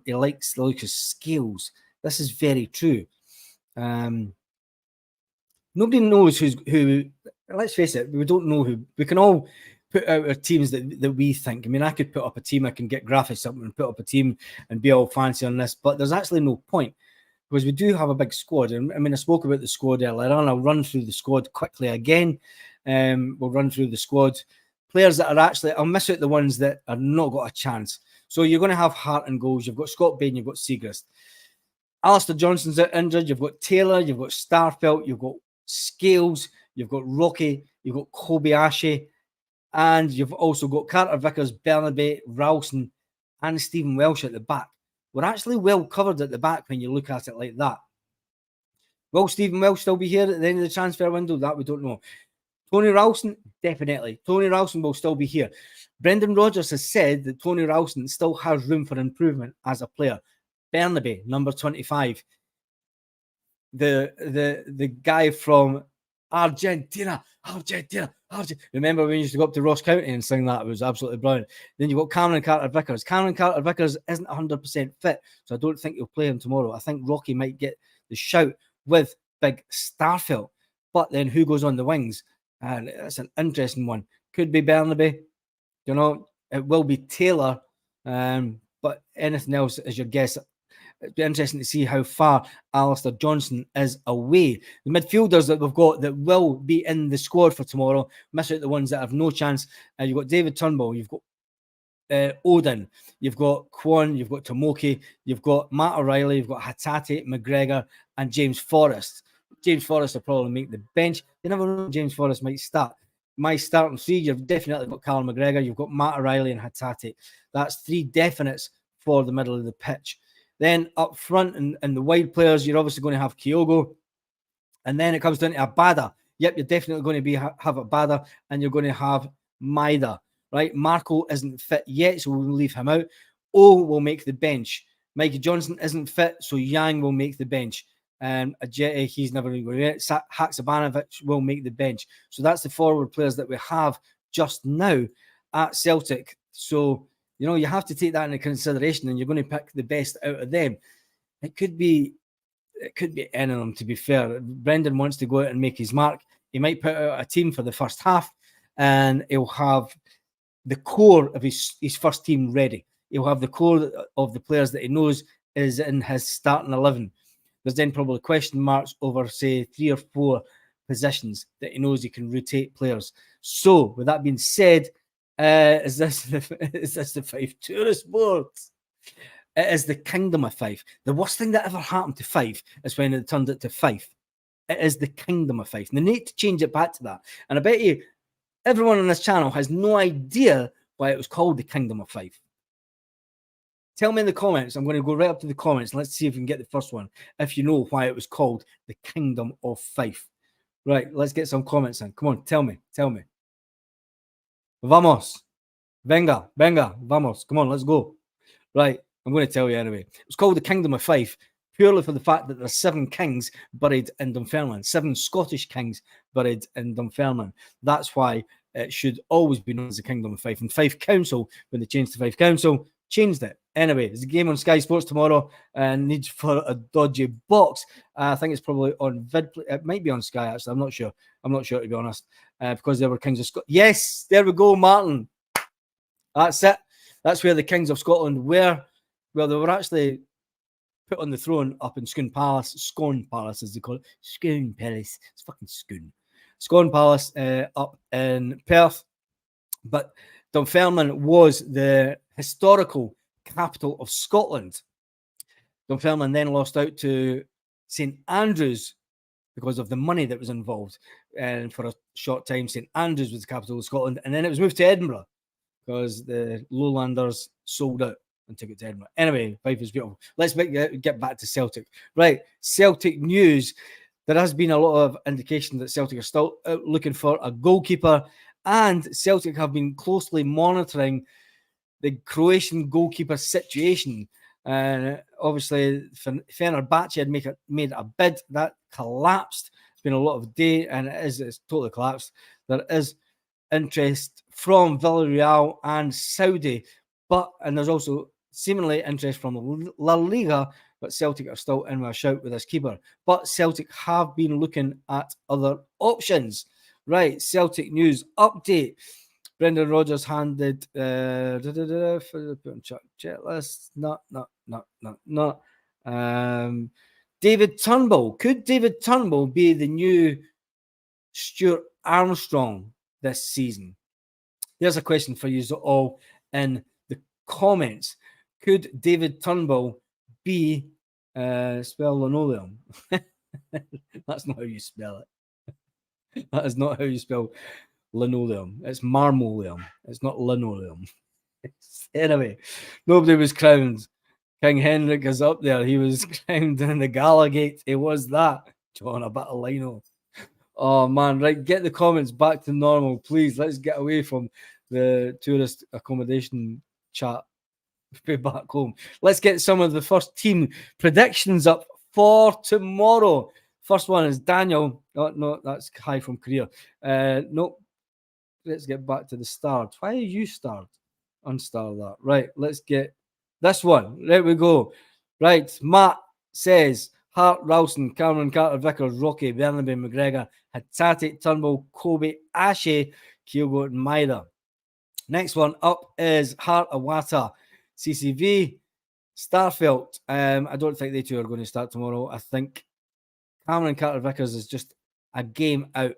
He likes the look of Scales. This is very true. Nobody knows who. Let's face it, we don't know who. We can all put out our teams that we think. I mean, I could put up a team. I can get graphics up and put up a team and be all fancy on this, but there's actually no point because we do have a big squad. And I mean, I spoke about the squad earlier on. I'll run through the squad quickly again. We'll run through the squad. Players that are actually, I'll miss out the ones that are not got a chance. So you're going to have Hart and goals. You've got Scott Bain, you've got Siegrist. Alistair Johnson's out injured. You've got Taylor, you've got Starfelt, you've got Scales, you've got Rocky, you've got Kobayashi, and you've also got Carter-Vickers, Bernaby, Ralston, and Stephen Welsh at the back. We're actually well covered at the back when you look at it like that. Will Stephen Welsh still be here at the end of the transfer window? That we don't know. Tony Ralston, definitely. Tony Ralston will still be here. Brendan Rodgers has said that Tony Ralston still has room for improvement as a player. Bernaby, number 25. The guy from Argentina. Remember when we used to go up to Ross County and sing that? It was absolutely brilliant. Then you've got Cameron Carter-Vickers. Cameron Carter-Vickers isn't 100% fit, so I don't think he'll play him tomorrow. I think Rocky might get the shout with big Starfelt. But then who goes on the wings? And it's an interesting one. Could be Bernaby. You know, it will be Taylor. But anything else is your guess. It'd be interesting to see how far Alistair Johnson is away. The midfielders that we've got that will be in the squad for tomorrow, miss out the ones that have no chance. You've got David Turnbull, you've got Odin, you've got Kwon, you've got Tomoki, you've got Matt O'Reilly, you've got Hatate, McGregor, and James Forrest. James Forrest will probably make the bench. You never know, James Forrest might start. My starting three, you've definitely got Callum McGregor, you've got Matt O'Reilly and Hatate. That's 3 definites for the middle of the pitch. Then up front and the wide players, you're obviously going to have Kyogo. And then it comes down to Abada. Yep, you're definitely going to have Abada, and you're going to have Maida, right? Marco isn't fit yet, so we'll leave him out. O will make the bench. Mikey Johnson isn't fit, so Yang will make the bench. Ajeti, he's never going to be it. Haksabanovic will make the bench. So that's the forward players that we have just now at Celtic. So, you know, you have to take that into consideration, and you're going to pick the best out of them. It could be any of them, to be fair. Brendan wants to go out and make his mark. He might put out a team for the first half, and he'll have the core of his first team ready. He'll have the core of the players that he knows is in his starting 11. There's then probably question marks over, say, 3 or 4 positions that he knows he can rotate players. So, with that being said, is this the Fife Tourist Board? It is the Kingdom of Fife. The worst thing that ever happened to Fife is when it turned it to Fife. It is the Kingdom of Fife. And they need to change it back to that. And I bet you everyone on this channel has no idea why it was called the Kingdom of Fife. Tell me in the comments. I'm going to go right up to the comments. Let's see if we can get the first one. If you know why it was called the Kingdom of Fife. Right, let's get some comments in. Come on, tell me. Vamos. Venga, vamos. Come on, let's go. Right, I'm going to tell you anyway. It's called the Kingdom of Fife purely for the fact that there's 7 kings buried in Dunfermline. 7 Scottish kings buried in Dunfermline. That's why it should always be known as the Kingdom of Fife. And Fife Council, when they changed to Fife Council, changed it. Anyway, there's a game on Sky Sports tomorrow and needs for a dodgy box. I think it's probably on VidPlay. It might be on Sky, actually. I'm not sure. To be honest, because they were Kings of Scotland. Yes, there we go, Martin. That's it. That's where the Kings of Scotland were. Well, they were actually put on the throne up in Scone Palace, as they call it. Scone Palace. It's fucking Scone Palace up in Perth. But Dunfermline was the historical capital of Scotland. Dunfermline then lost out to St Andrews because of the money that was involved. And for a short time, St Andrews was the capital of Scotland. And then it was moved to Edinburgh because the Lowlanders sold out and took it to Edinburgh. Anyway, Fife is beautiful. Let's get back to Celtic. Right, Celtic news. There has been a lot of indication that Celtic are still out looking for a goalkeeper, and Celtic have been closely monitoring the Croatian goalkeeper situation. And obviously, Fenerbahce had made a bid that collapsed. It's been a lot of day, and it's totally collapsed. There is interest from Villarreal and Saudi, and there's also seemingly interest from La Liga, but Celtic are still in with a shout with this keeper. But Celtic have been looking at other options. Right, Celtic news update. Brendan Rodgers handed checklist. Not. David Turnbull. Could David Turnbull be the new Stuart Armstrong this season? There's a question for you all in the comments. Could David Turnbull be spell linoleum? That's not how you spell it. That is not how you spell linoleum. It's marmoleum. It's not linoleum. Anyway, nobody was crowned. King Henrik is up there. He was crowned in the Gala Gate. It was that. John, a bit of lino. Oh, man. Right, get the comments back to normal, please. Let's get away from the tourist accommodation chat. Be back home. Let's get some of the first team predictions up for tomorrow. First one is Daniel. Oh, no, that's Hi from Korea. Nope. Let's get back to the start. Why are you starred? Unstar that. Right, let's get this one. There we go. Right, Matt says Hart, Ralston, Cameron, Carter, Vickers, Rocky, Bernabé, McGregor, Hatate, Turnbull, Kobe, Ashe, Kyogo, and Maida. Next one up is Hart, Awata, CCV, Starfelt. I don't think they two are going to start tomorrow. I think Cameron Carter Vickers is just a game out.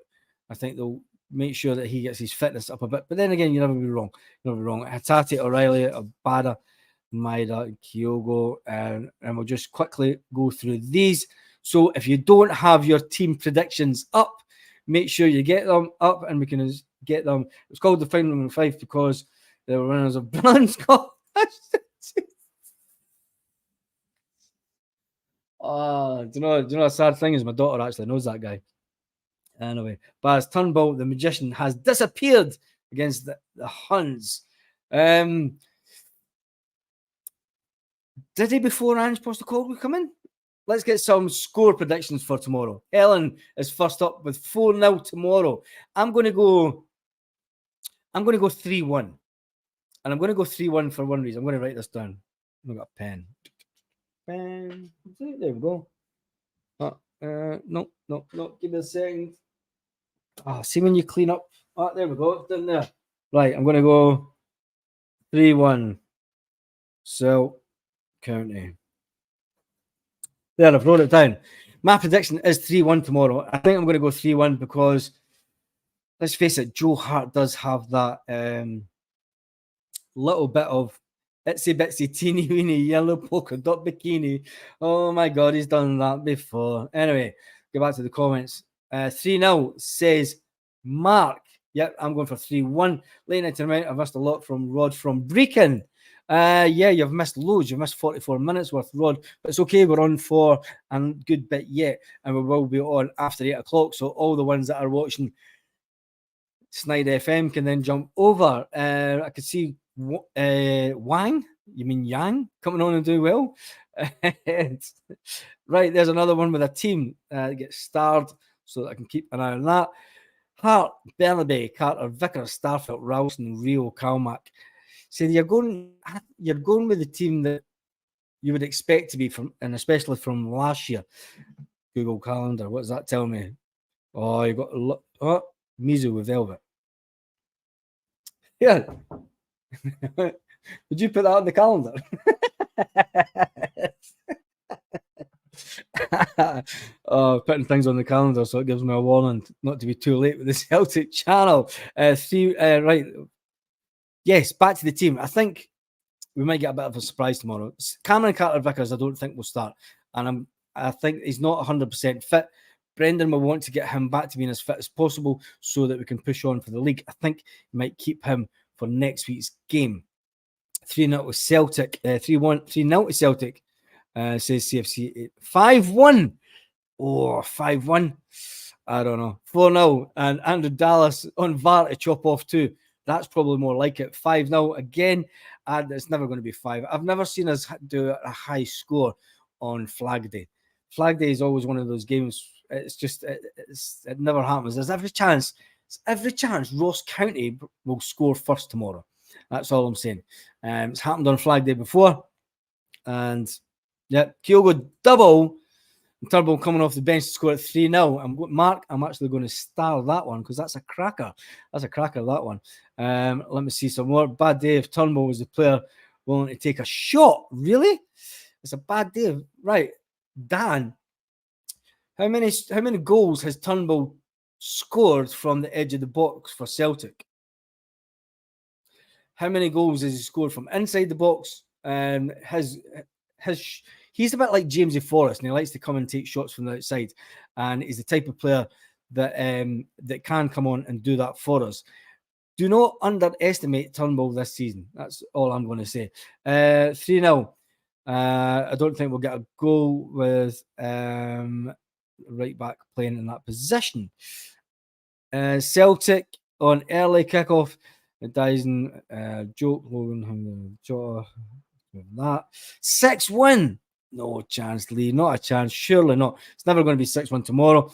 I think they'll make sure that he gets his fitness up a bit. But then again, you never be wrong. Hatate, O'Reilly, Abada, Maida, and Kyogo. And we'll just quickly go through these. So if you don't have your team predictions up, make sure you get them up and we can get them. It's called the Final Five because they were winners of bronze. Do you know a sad thing is my daughter actually knows that guy. Anyway, but as Turnbull, the magician, has disappeared against the Huns. Did he before Ange Postecoglou come in? Let's get some score predictions for tomorrow. Ellen is first up with 4-0 tomorrow. I'm going to go 3-1. And I'm going to go 3-1 for one reason. I'm going to write this down. I've got a pen. There we go. No. Give me a second. See when you clean up. There we go. It's done there. Right, I'm going to go 3-1. Celt County. There, I've wrote it down. My prediction is 3-1 tomorrow. I think I'm going to go 3-1 because, let's face it, Joe Hart does have that little bit of itsy bitsy teeny weeny yellow polka dot bikini. Oh my God, he's done that before. Anyway, go back to the comments. 3-0 says Mark. Yep, I'm going for 3-1. Late night tonight, I've missed a lot from Rod from Brecon. You've missed loads. You've missed 44 minutes worth, Rod. But it's okay. We're on for a good bit yet. And we will be on after 8 o'clock. So all the ones that are watching Snide FM can then jump over. I could see Wang. You mean Yang? Coming on and doing well. Right, there's another one with a team that gets starred so that I can keep an eye on that. Hart, Bernabé, Carter, Vickers, Starfelt, Ralston, Rio, Calmac, So you're going with the team that you would expect to be from, and especially from last year. Google Calendar. What does that tell me? Oh, you got Mizu with Velvet. Yeah. Would you put that on the calendar? Putting things on the calendar so it gives me a warning not to be too late with the Celtic channel. Right. Yes, back to the team. I think we might get a bit of a surprise tomorrow. Cameron Carter-Vickers, I don't think will start, and I think he's not 100% fit. Brendan will want to get him back to being as fit as possible so that we can push on for the league. I think he might keep him for next week's game. 3-0 to Celtic. 3-1, 3-0 to Celtic. Says CFC. 5-1. Oh, 5-1. I don't know. 4-0. And Andrew Dallas on VAR to chop off 2. That's probably more like it. 5-0 again. And it's never going to be 5. I've never seen us do a high score on Flag Day. Flag Day is always one of those games. It's just, it never happens. There's every chance Ross County will score first tomorrow. That's all I'm saying. It's happened on Flag Day before. And yeah, Kyogo double. Turnbull coming off the bench to score at 3-0. Mark, I'm actually going to star that one because that's a cracker. That's a cracker, that one. Let me see some more. Bad day if Turnbull was the player willing to take a shot. Really? It's a bad day. Right. Dan, how many goals has Turnbull scored from the edge of the box for Celtic? How many goals has he scored from inside the box? He's a bit like Jamesy Forrest, and he likes to come and take shots from the outside. And he's the type of player that that can come on and do that for us. Do not underestimate Turnbull this season. That's all I'm going to say. 3-0. I don't think we'll get a goal with right back playing in that position. Celtic on early kickoff. Dyson, Joke, Logan, Jota, that 6-1. No chance, Lee. Not a chance. Surely not. It's never going to be 6-1 tomorrow.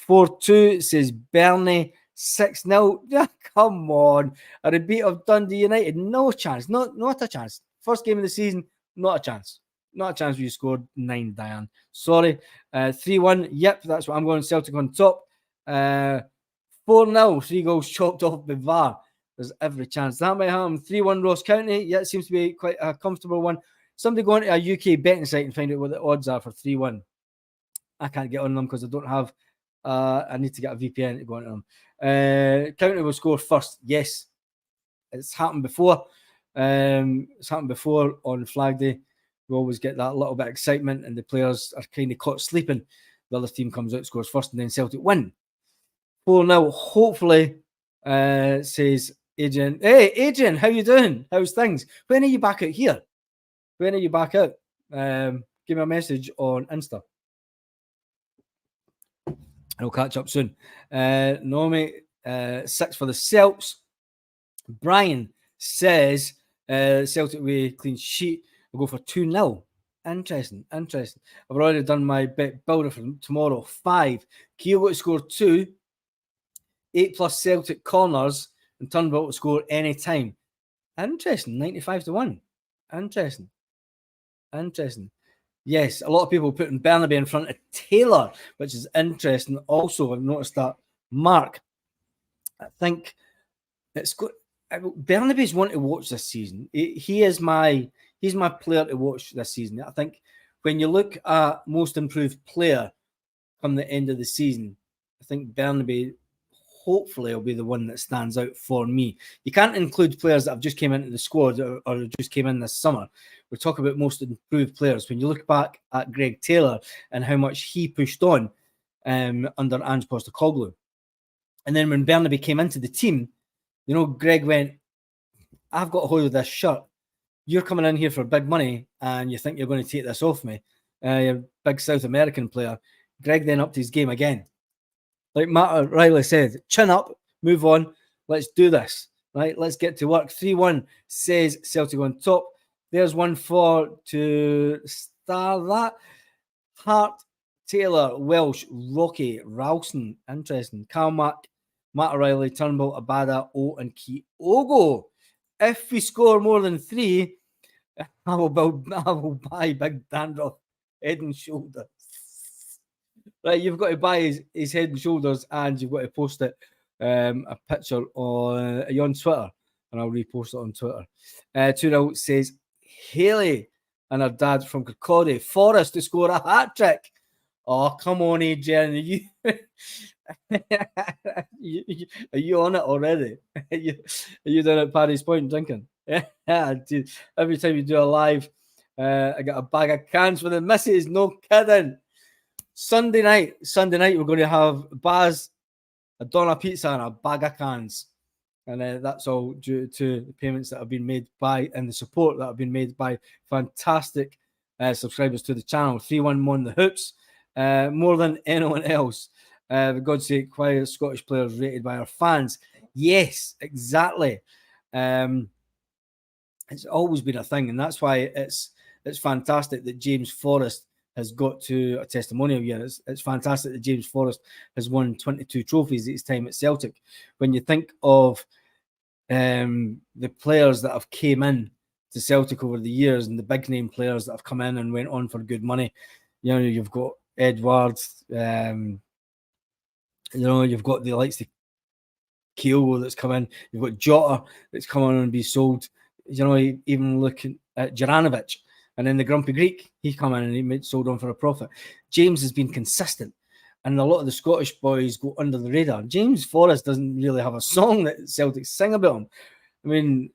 4-2 says Bernie. 6-0. Yeah, come on. A repeat of Dundee United. No chance. Not a chance. First game of the season. Not a chance. Not a chance where you scored 9, Diane. Sorry. 3-1. Yep, that's what I'm going. Celtic on top. 4-0. 3 goals chopped off by VAR. There's every chance that might happen. 3-1 Ross County. Yeah, it seems to be quite a comfortable one. Somebody go into a UK betting site and find out what the odds are for 3-1. I can't get on them because I don't have. I need to get a VPN to go into them. County will score first. Yes, it's happened before. It's happened before on Flag Day. We always get that little bit of excitement, and the players are kind of caught sleeping. The other team comes out, scores first, and then Celtic win. 4-0. Hopefully, says Adrian. Hey, Adrian, how you doing? How's things? When are you back out here? When are you back out? Give me a message on Insta. I'll catch up soon. Normie, 6 for the Celts. Brian says Celtic way clean sheet. We'll go for 2-0. Interesting. I've already done my bet builder for tomorrow. 5. Kyogo to score 2. 8+ Celtic corners, and Turnbull to score any time. Interesting. 95-1. Interesting. Yes, a lot of people putting Bernabei in front of Taylor, which is interesting. Also, I've noticed that Mark, I think it's good. Bernabei's one to watch this season. He's my player to watch this season. I think when you look at most improved player come the end of the season, I think Bernabei hopefully will be the one that stands out for me. You can't include players that have just came into the squad or just came in this summer. We're talking about most improved players. When you look back at Greg Taylor and how much he pushed on under Ange Postecoglou, and then when Bernabei came into the team, you know, Greg went, I've got a hold of this shirt. You're coming in here for big money and you think you're going to take this off me. You're a big South American player. Greg then upped his game again. Like Matt Riley said, chin up, move on. Let's do this. Right? Let's get to work. 3-1 says Celtic on top. There's one to star that. Hart, Taylor, Welsh, Rocky, Ralston. Interesting. Calmack, Matt O'Reilly, Turnbull, Abada, O, and Kyogo. If we score more than 3, I will buy Big Dandruff head and shoulders. Right, you've got to buy his head and shoulders, and you've got to post it a picture on Twitter, and I'll repost it on Twitter. 2-0 says Haley and her dad from Kirkcaldy. Forrest to score a hat trick. Oh, come on, Adrian. Are you on it already? Are you down at Paddy's Point drinking? Yeah, dude. Every time you do a live, I get a bag of cans for the missus. No kidding. Sunday night, we're going to have Baz, a doner pizza, and a bag of cans. And that's all due to the payments that have been made by and the support that have been made by fantastic subscribers to the channel. 311 The Hoops, more than anyone else. For God's sake, why are Scottish players rated by our fans? Yes, exactly. It's always been a thing, and that's why it's fantastic that James Forrest has got to a testimonial year. It's fantastic that James Forrest has won 22 trophies at his time at Celtic. When you think of the players that have came in to Celtic over the years and the big name players that have come in and went on for good money, you've got Edwards, you've got the likes of Kyogo that's come in, you've got Jota that's come on and be sold, even looking at Juranovic. And then the Grumpy Greek, he come in and he made sold on for a profit. James has been consistent, and a lot of the Scottish boys go under the radar. James Forrest doesn't really have a song that Celtic sing about him. I mean,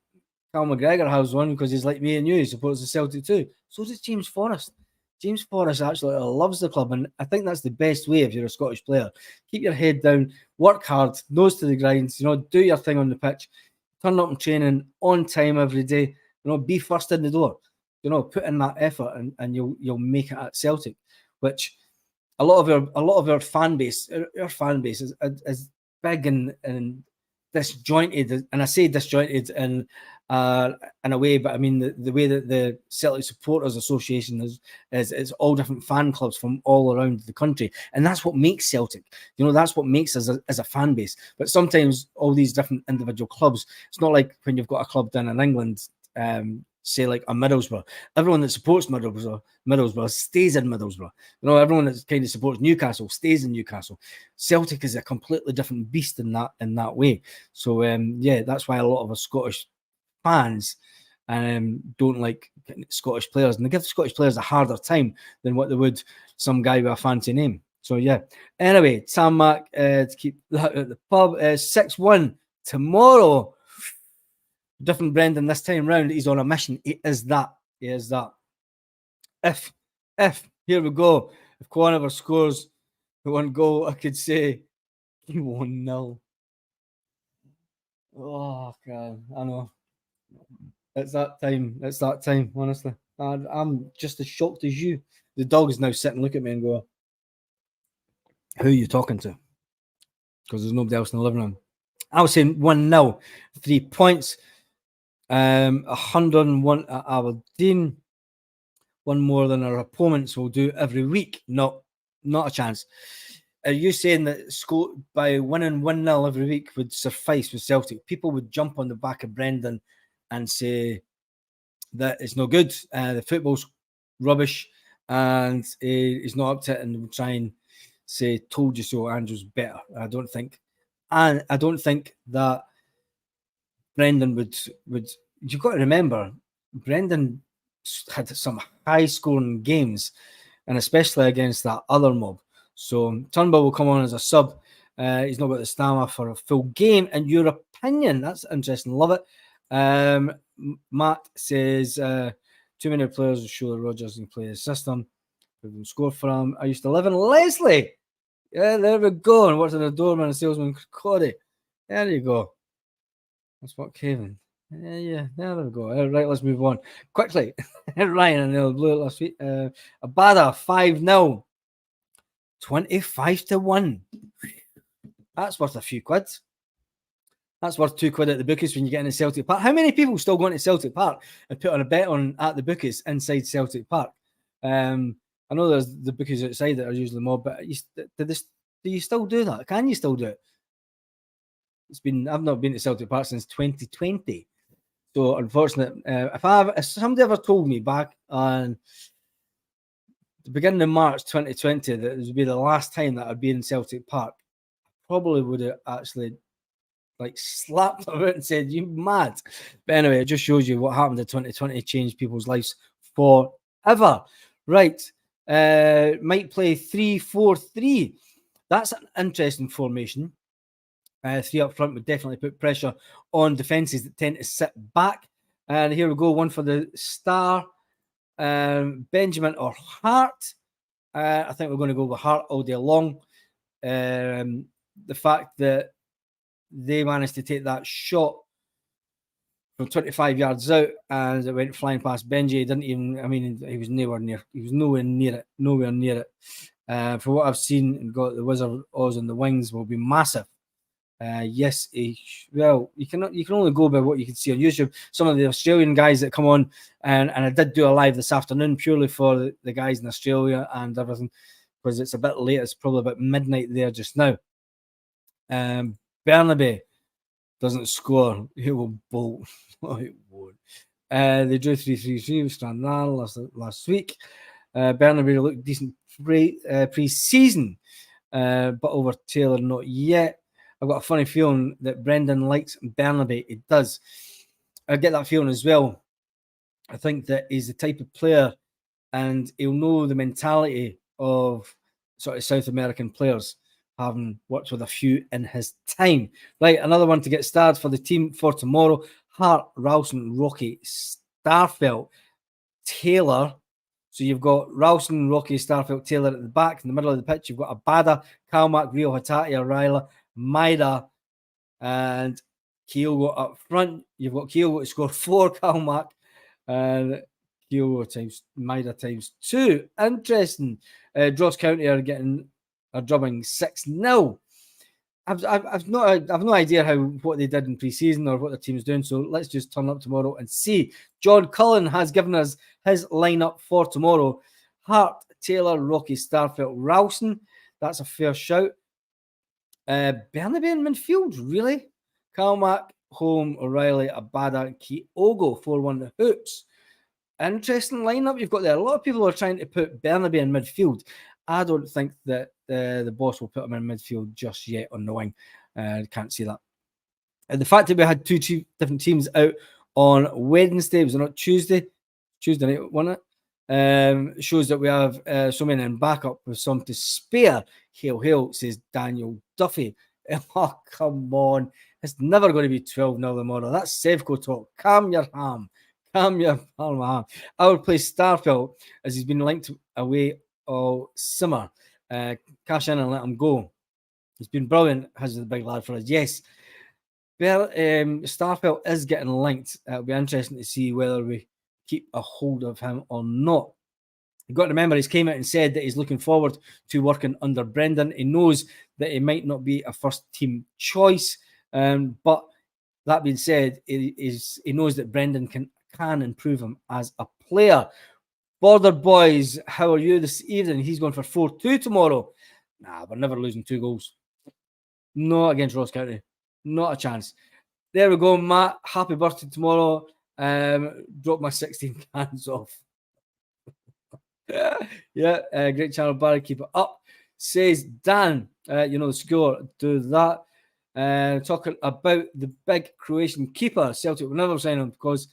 Cal McGregor has one because he's like me and you. He supports the Celtic too. So does James Forrest. James Forrest actually loves the club, and I think that's the best way if you're a Scottish player. Keep your head down, work hard, nose to the grinds, do your thing on the pitch, turn up in training on time every day, be first in the door. Put in that effort, and you'll make it at Celtic, which a lot of our fan base, is big and disjointed, and I say disjointed in a way, but I mean the way that the Celtic Supporters Association is it's all different fan clubs from all around the country, and that's what makes Celtic. That's what makes us as a fan base. But sometimes all these different individual clubs, it's not like when you've got a club down in England. Say like a Middlesbrough, everyone that supports Middlesbrough stays in Middlesbrough. Everyone that kind of supports Newcastle stays in Newcastle. Celtic is a completely different beast in that way. So that's why a lot of us Scottish fans don't like Scottish players, and they give Scottish players a harder time than what they would some guy with a fancy name. So anyway, Sam Mack to keep that at the pub. 6-1 tomorrow. Different Brendan this time round. He's on a mission. He is that. If here we go. If Conover scores the one goal, I could say 1-0. Oh God, I know. It's that time. Honestly, I'm just as shocked as you. The dog is now sitting, look at me, and go, "Who are you talking to?" Because there's nobody else in the living room. I was saying 1-0, 3 points. 101 at Aberdeen, one more than our opponents will do every week. Not a chance. Are you saying that by winning 1-0 every week would suffice with Celtic? People would jump on the back of Brendan and say that it's no good, the football's rubbish, and he's not up to it, and will try and say, "Told you so, Andrew's better." I don't think that Brendan would. You've got to remember, Brendan had some high-scoring games, and especially against that other mob. So Turnbull will come on as a sub. He's not got the stamina for a full game. In your opinion, that's interesting. Love it. Matt says too many players will show that Rodgers can play the system. We can score for him. I used to live in Leslie. Yeah, there we go. And worked as a doorman and salesman. Cody. There you go. That's what Kevin. Yeah, there we go. Right, let's move on quickly. Ryan and they'll blew it last week. Abada 5-0, 25-1. That's worth a few quid. That's worth £2 at the bookies when you get into Celtic Park. How many people still go into Celtic Park and put on a bet on at the bookies inside Celtic Park? I know there's the bookies outside that are usually more, but do you still do that? Can you still do it? I've not been to Celtic Park since 2020. So unfortunate. If somebody ever told me back on the beginning of March 2020 that this would be the last time that I'd be in Celtic Park, probably would have actually like slapped them out and said, "You mad?" But anyway, it just shows you what happened in 2020 changed people's lives forever. Right. Might play 3-4-3. That's an interesting formation. Three up front would definitely put pressure on defenses that tend to sit back. And here we go, one for the star. Benjamin or Hart. I think we're going to go with Hart all day long. The fact that they managed to take that shot from 25 yards out and it went flying past Benji. Didn't even, I mean, he was nowhere near it. For what I've seen and got the Wizard Oz on the wings will be massive. Yes, well, you can only go by what you can see on YouTube. Some of the Australian guys that come on, and I did do a live this afternoon purely for the guys in Australia and everything, because it's a bit late. It's probably about midnight there just now. Bernabe doesn't score. He will bolt. No, it won't. They drew 3-3 with Stranraer last week. Bernabe looked decent pre-season, but over Taylor not yet. I've got a funny feeling that Brendan likes Bernabe. It does. I get that feeling as well. I think that he's the type of player and he'll know the mentality of sort of South American players, having worked with a few in his time. Right, another one to get started for the team for tomorrow. Hart, Ralston, Rocky, Starfelt, Taylor. So you've got Ralston, Rocky, Starfelt, Taylor at the back. In the middle of the pitch, you've got Abada, Kalmak, Rio, Hatati, Arila, Maida, and Kyogo up front. You've got Kyogo to score 4, Kalmak, and Kyogo times Maida times 2. Interesting. Dross County are getting a drubbing 6-0. I've no idea what they did in pre-season or what the team's doing. So let's just turn up tomorrow and see. John Cullen has given us his lineup for tomorrow: Hart, Taylor, Rocky, Starfelt, Ralston. That's a fair shout. Bernabe in midfield, really? Kalmak, Home, O'Reilly, Abada, Kyogo, 4-1 the Hoops. Interesting lineup you've got there. A lot of people are trying to put Bernabe in midfield. I don't think that the boss will put him in midfield just yet on the wing. Can't see that. And the fact that we had two different teams out on Wednesday, was it not Tuesday? Tuesday night, wasn't it? Shows that we have so many in backup with some to spare. Hail, says Daniel Duffy. Oh, come on. It's never going to be 12-0 tomorrow. That's Sevco talk. Calm your ham. Calm your ham. I would play Starfelt as he's been linked away all summer. Cash in and let him go. He's been brilliant, has the big lad for us. Yes. Starfelt is getting linked. It'll be interesting to see whether we keep a hold of him or not. You've got to remember, he's came out and said that he's looking forward to working under Brendan. He knows that he might not be a first team choice, but that being said, he knows that Brendan can improve him as a player. Border boys, how are you this evening? He's going for 4-2 tomorrow. Nah, we're never losing 2 goals. Not against Ross County. Not a chance. There we go, Matt. Happy birthday tomorrow. Drop my 16 cans off. Yeah, great channel, Barry. Keep it up. Says Dan, you know the score. Do that. Talking about the big Croatian keeper. Celtic will never sign him because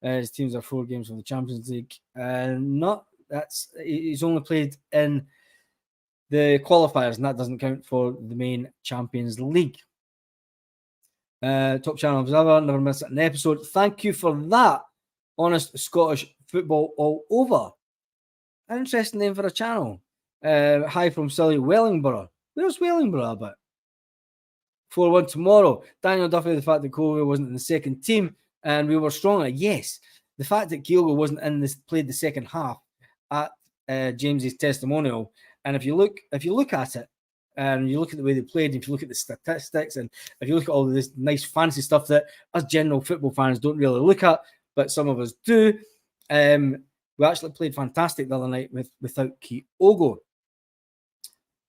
his teams are 4 games from the Champions League. He's only played in the qualifiers, and that doesn't count for the main Champions League. Top channel observer, never miss an episode. Thank you for that. Honest Scottish football all over. Interesting name for a channel. Hi from Silly Wellingborough. Where's Wellingborough about? 4-1 tomorrow. Daniel Duffy, the fact that Kyogo wasn't in the second team and we were stronger. Yes. The fact that Kyogo wasn't played the second half at James's testimonial. And if you look at it, and you look at the way they played, if you look at the statistics, and if you look at all of this nice fancy stuff that us general football fans don't really look at, but some of us do, we actually played fantastic the other night without Kyogo.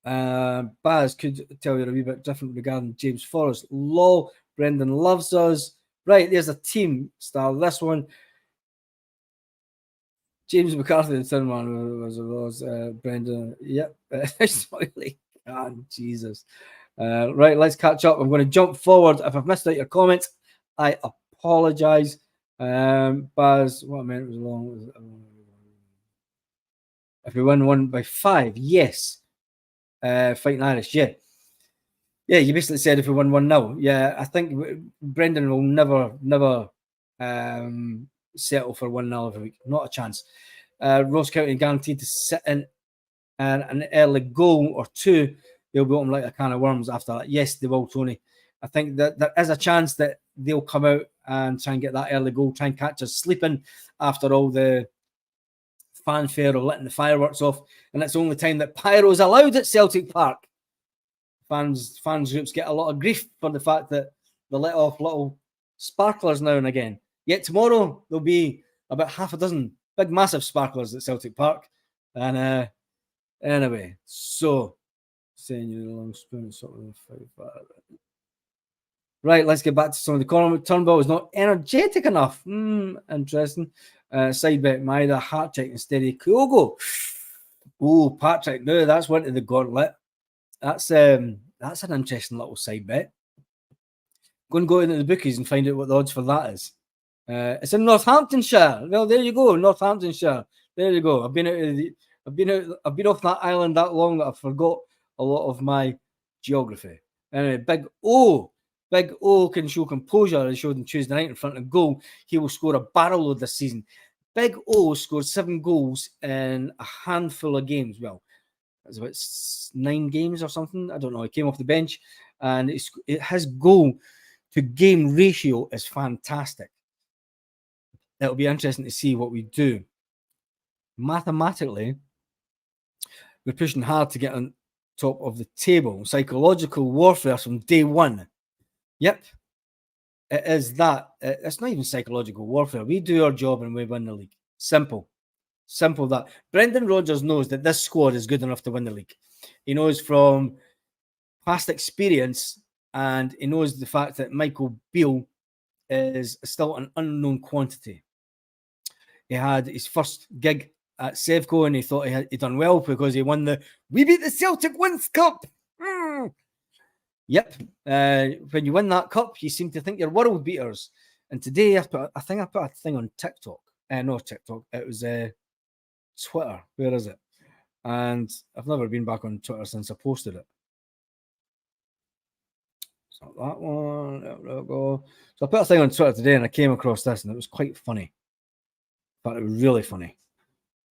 Baz could tell you a wee bit different regarding James Forrest. Lol, Brendan loves us. Right, there's a team star. This one, James McCarthy, the tin man, was Brendan. Yep, Smiley. God, Jesus. Right, let's catch up. I'm going to jump forward. If I've missed out your comments, I apologise. Baz, what I meant was long. If we win 1-5, yes. Fighting Irish, yeah. Yeah, you basically said if we win 1-0. Yeah, I think Brendan will never settle for 1-0 every week. Not a chance. Ross County guaranteed to sit in and an early goal or two, they'll be open like a can of worms after that. Yes, they will, Tony. I think that there is a chance that they'll come out and try and get that early goal, try and catch us sleeping after all the fanfare of letting the fireworks off. And it's the only time that pyro is allowed at Celtic Park. Fans groups get a lot of grief for the fact that they let off little sparklers now and again. Yet tomorrow there'll be about half a dozen big, massive sparklers at Celtic Park. And anyway, so saying you a long spoon, sort of. Right, let's get back to some of the comments. Turnbull is not energetic enough. Interesting. Side bet Maida, hat check instead of Kyogo. Oh, Patrick, no, that's one to the gauntlet. That's an interesting little side bet. Go into the bookies and find out what the odds for that is. It's in Northamptonshire. Well, there you go, Northamptonshire. There you go. I've been off that island that long that I forgot a lot of my geography. Anyway, Big O can show composure as showed on Tuesday night in front of goal. He will score a barrel load this season. Big O scored 7 goals in a handful of games. Well, it's about 9 games or something. I don't know. He came off the bench, and his goal to game ratio is fantastic. It'll be interesting to see what we do. Mathematically, we're pushing hard to get on top of the table. Psychological warfare from day one. Yep, it is that. It's not even psychological warfare. We do our job and we win the league. Simple that. Brendan Rodgers knows that this squad is good enough to win the league. He knows from past experience, and he knows the fact that Michael Beale is still an unknown quantity. He had his first gig at Sevco and he thought he'd done well because he won We Beat the Celtic Wins Cup. Yep. When you win that cup, you seem to think you're world beaters. And today, I think I put a thing on TikTok. No, TikTok. It was Twitter. Where is it? And I've never been back on Twitter since I posted it. So that one. There we go. So I put a thing on Twitter today and I came across this and it was quite funny. But it was really funny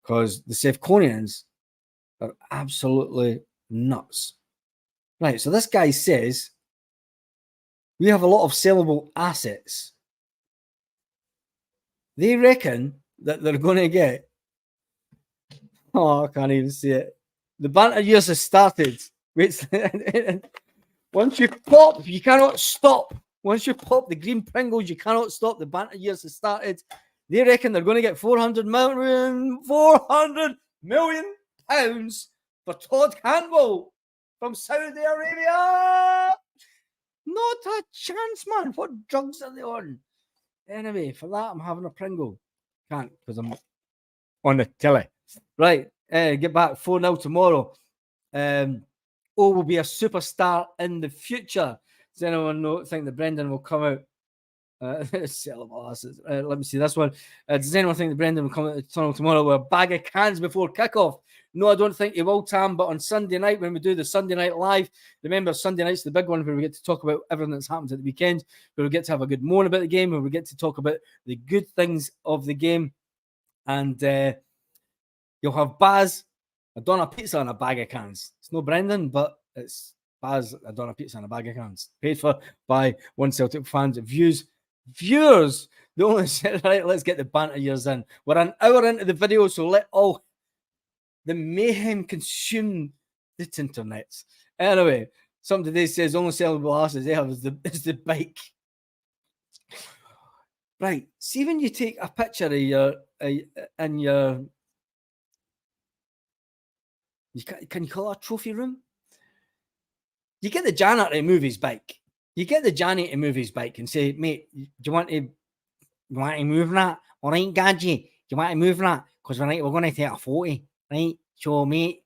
because the Sevconians are absolutely nuts. Right, so this guy says we have a lot of sellable assets. They reckon that they're going to get. Oh, I can't even see it. The banter years has started. Wait, once you pop, you cannot stop. Once you pop the green Pringles, you cannot stop. The banter years has started. They reckon they're going to get 400 million pounds for Todd Campbell from Saudi Arabia. Not a chance, man. What drugs are they on? Anyway, for that, I'm having a Pringle. Can't because I'm on the telly. Right, get back 4-0 tomorrow. Will be a superstar in the future. Does anyone think that Brendan will come out? Let me see this one. Does anyone think that Brendan will come out the tunnel tomorrow with a bag of cans before kickoff? No, I don't think he will, Tam. But on Sunday night, when we do the Sunday night live, remember Sunday night's the big one where we get to talk about everything that's happened at the weekend, where we get to have a good moan about the game, where we get to talk about the good things of the game. And you'll have Baz, a doner pizza, and a bag of cans. It's no Brendan, but it's Baz, a doner pizza, and a bag of cans. Paid for by One Celtic Fans. Viewers, the only right. Let's get the banter years in. We're an hour into the video, so let all the mayhem consume the internet. Anyway, something today says only sellable asses they have is the bike. Right. See when you take a picture of your in your. Can you call it a trophy room? You get the janitor to move his bike. You get the Johnny to move his bike and say, mate, do you want to move that? All right, Gadget, do you want to move that? Because we're going to take a 40, right? So, mate,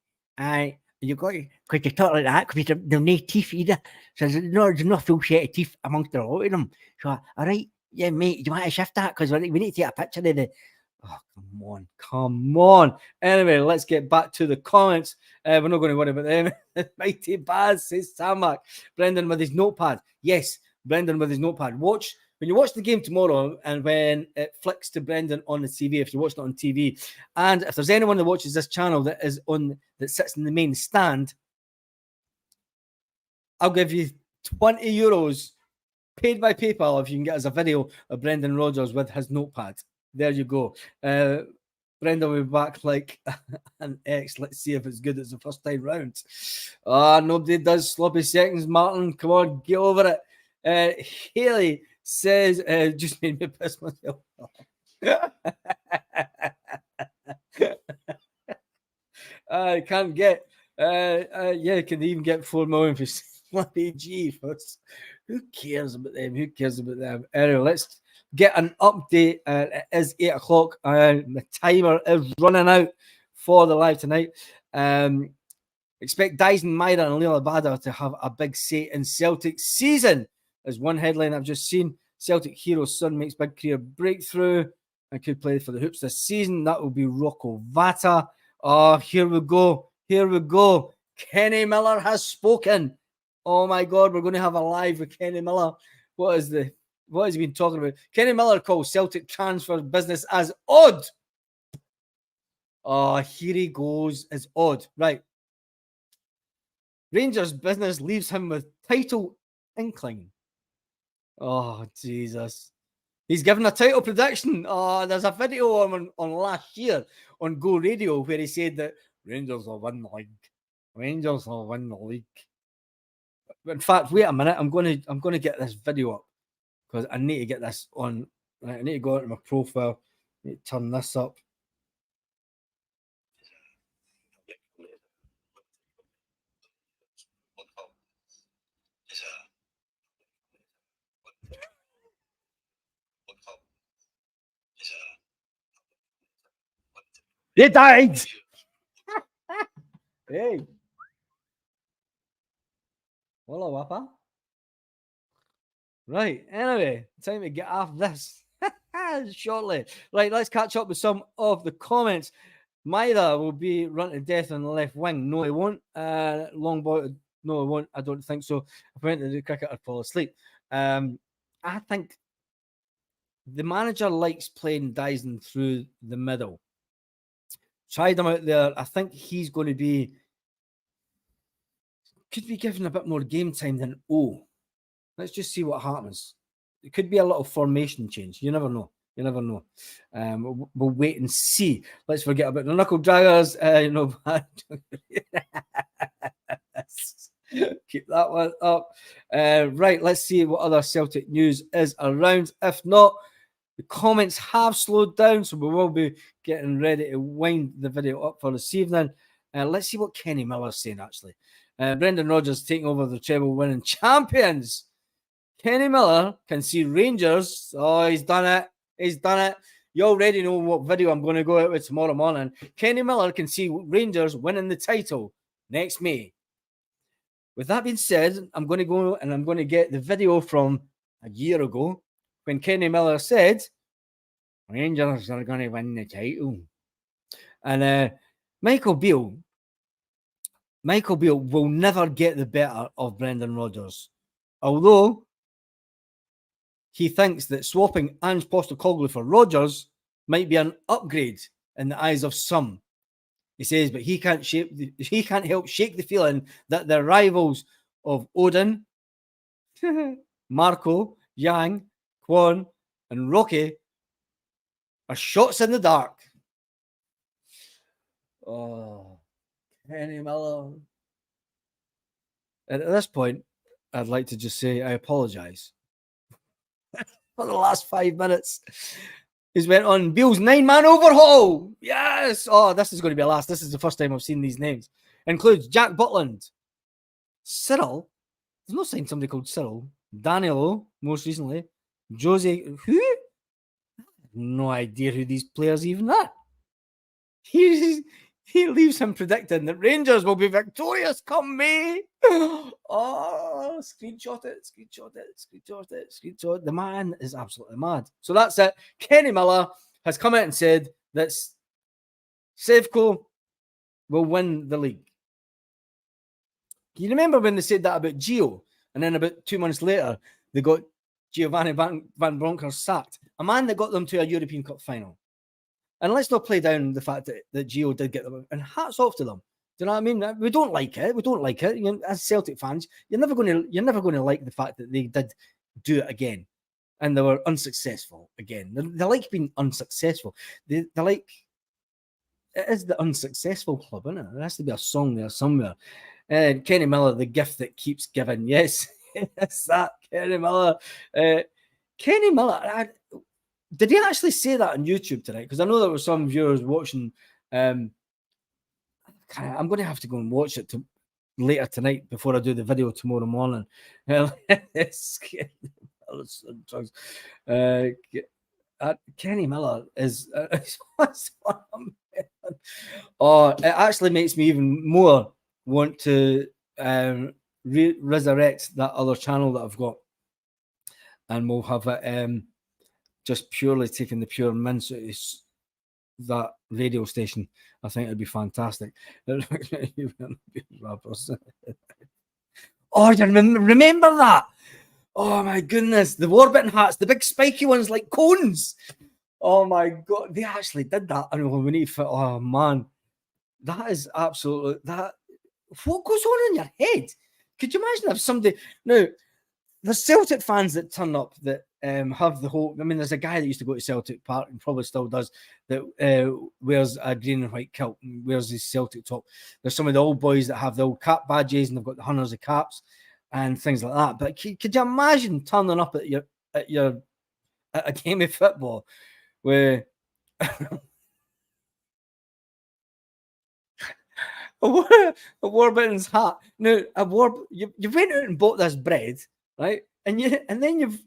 you've got to, because you talk like that, because they're no teeth either. So there's no full set of teeth amongst the lot of them. So, all right, yeah, mate, do you want to shift that? Because we need to take a picture of the. Oh, come on. Anyway, let's get back to the comments. We're not going to worry about them. Mighty Baz says Samak. Brendan with his notepad. Yes, Brendan with his notepad. When you watch the game tomorrow and when it flicks to Brendan on the TV, if you're watching it on TV, and if there's anyone that watches this channel that sits in the main stand, I'll give you 20 euros paid by PayPal if you can get us a video of Brendan Rodgers with his notepad. There you go. Brendan will be back like an X. Let's see if it's good as the first time round. Nobody does sloppy seconds, Martin. Come on, get over it. Haley says, just made me piss myself off. I can't get, can they even get 4 million for sloppy G? Who cares about them? Anyway, let's get an update. It is 8 o'clock and the timer is running out for the live tonight. Expect Dyson, Myra and Leila Bada to have a big say in Celtic season. There's one headline I've just seen. Celtic hero's son makes big career breakthrough and could play for the Hoops this season. That will be Rocco Vata. Oh, here we go. Kenny Miller has spoken. Oh my God, we're going to have a live with Kenny Miller. What has he been talking about? Kenny Miller calls Celtic transfer business as odd. Oh, here he goes. It's odd. Right. Rangers business leaves him with title inkling. Oh, Jesus. He's given a title prediction. Oh, there's a video on last year on Go Radio where he said that Rangers will win the league. Rangers will win the league. In fact, wait a minute. I'm going to get this video up because I need to get this on. I need to go into my profile. I need to turn this up. They died. Hey. Hello, Wappa. Right. Anyway, time to get off this shortly. Right, let's catch up with some of the comments. Myra will be run to death on the left wing. No, he won't. Long ball. No, he won't. I don't think so. If I went to the cricket, I'd fall asleep. I think the manager likes playing Dyson through the middle. Tried him out there. I think he's going to be, could be given a bit more game time than Let's just see what happens. It could be a little formation change. You never know. We'll wait and see. Let's forget about the knuckle draggers. Keep that one up. Right, let's see what other Celtic news is around. If not, the comments have slowed down, so we will be getting ready to wind the video up for this evening. Let's see what Kenny Miller's saying, actually. Brendan Rodgers taking over the treble winning champions. Kenny Miller can see Rangers. Oh, he's done it. You already know what video I'm going to go out with tomorrow morning. Kenny Miller can see Rangers winning the title next May. With that being said, I'm going to go and I'm going to get the video from a year ago when Kenny Miller said, Rangers are going to win the title. And Michael Beale will never get the better of Brendan Rodgers. Although he thinks that swapping Ange Postecoglou for Rodgers might be an upgrade in the eyes of some. He says, but he can't help shake the feeling that the rivals of Odin, Marco, Yang, Kwon, and Rocky are shots in the dark. Oh, Kenny Miller. And at this point, I'd like to just say I apologise for the last 5 minutes. He's went on Beale's 9-man overhaul. Yes. Oh, this is going to be a last. This is the first time I've seen these names. Includes Jack Butland, Cyril. There's no sign somebody called Cyril. Danilo, most recently. Jose, who? No idea who these players even are. He leaves him predicting that Rangers will be victorious come May. Oh, screenshot it, screenshot it, screenshot it, screenshot. The man is absolutely mad. So that's it. Kenny Miller has come out and said that Sevco will win the league. You remember when they said that about Gio, and then about 2 months later, they got Giovanni Van Bronckhorst sacked, a man that got them to a European Cup final. And let's not play down the fact that Gio did get them. And hats off to them. Do you know what I mean? We don't like it. We don't like it. You know, as Celtic fans, you're never going to like the fact that they did do it again, and they were unsuccessful again. They like being unsuccessful. They're like, it is the unsuccessful club, isn't it? There has to be a song there somewhere. Kenny Miller, the gift that keeps giving. Yes, it's that Kenny Miller. Kenny Miller. Did he actually say that on YouTube tonight? Because I know there were some viewers watching. I'm going to have to go and watch it later tonight before I do the video tomorrow morning. Kenny Miller is. Oh, it actually makes me even more want to resurrect that other channel that I've got, and we'll have it. Just purely taking the pure mince out of that radio station. I think it'd be fantastic. Oh, you remember that? Oh my goodness, the Warburton hats, the big spiky ones like cones. Oh my God, they actually did that. I know we need to. Oh man, that is absolutely that. What goes on in your head? Could you imagine if somebody now? There's Celtic fans that turn up that have the whole. I mean, there's a guy that used to go to Celtic Park and probably still does that. Wears a green and white kilt and wears his Celtic top. There's some of the old boys that have the old cap badges and they've got the hundreds of caps and things like that. But could you imagine turning up at a game of football where a Warburton's hat? Now, you went out and bought this bread, right? And then you've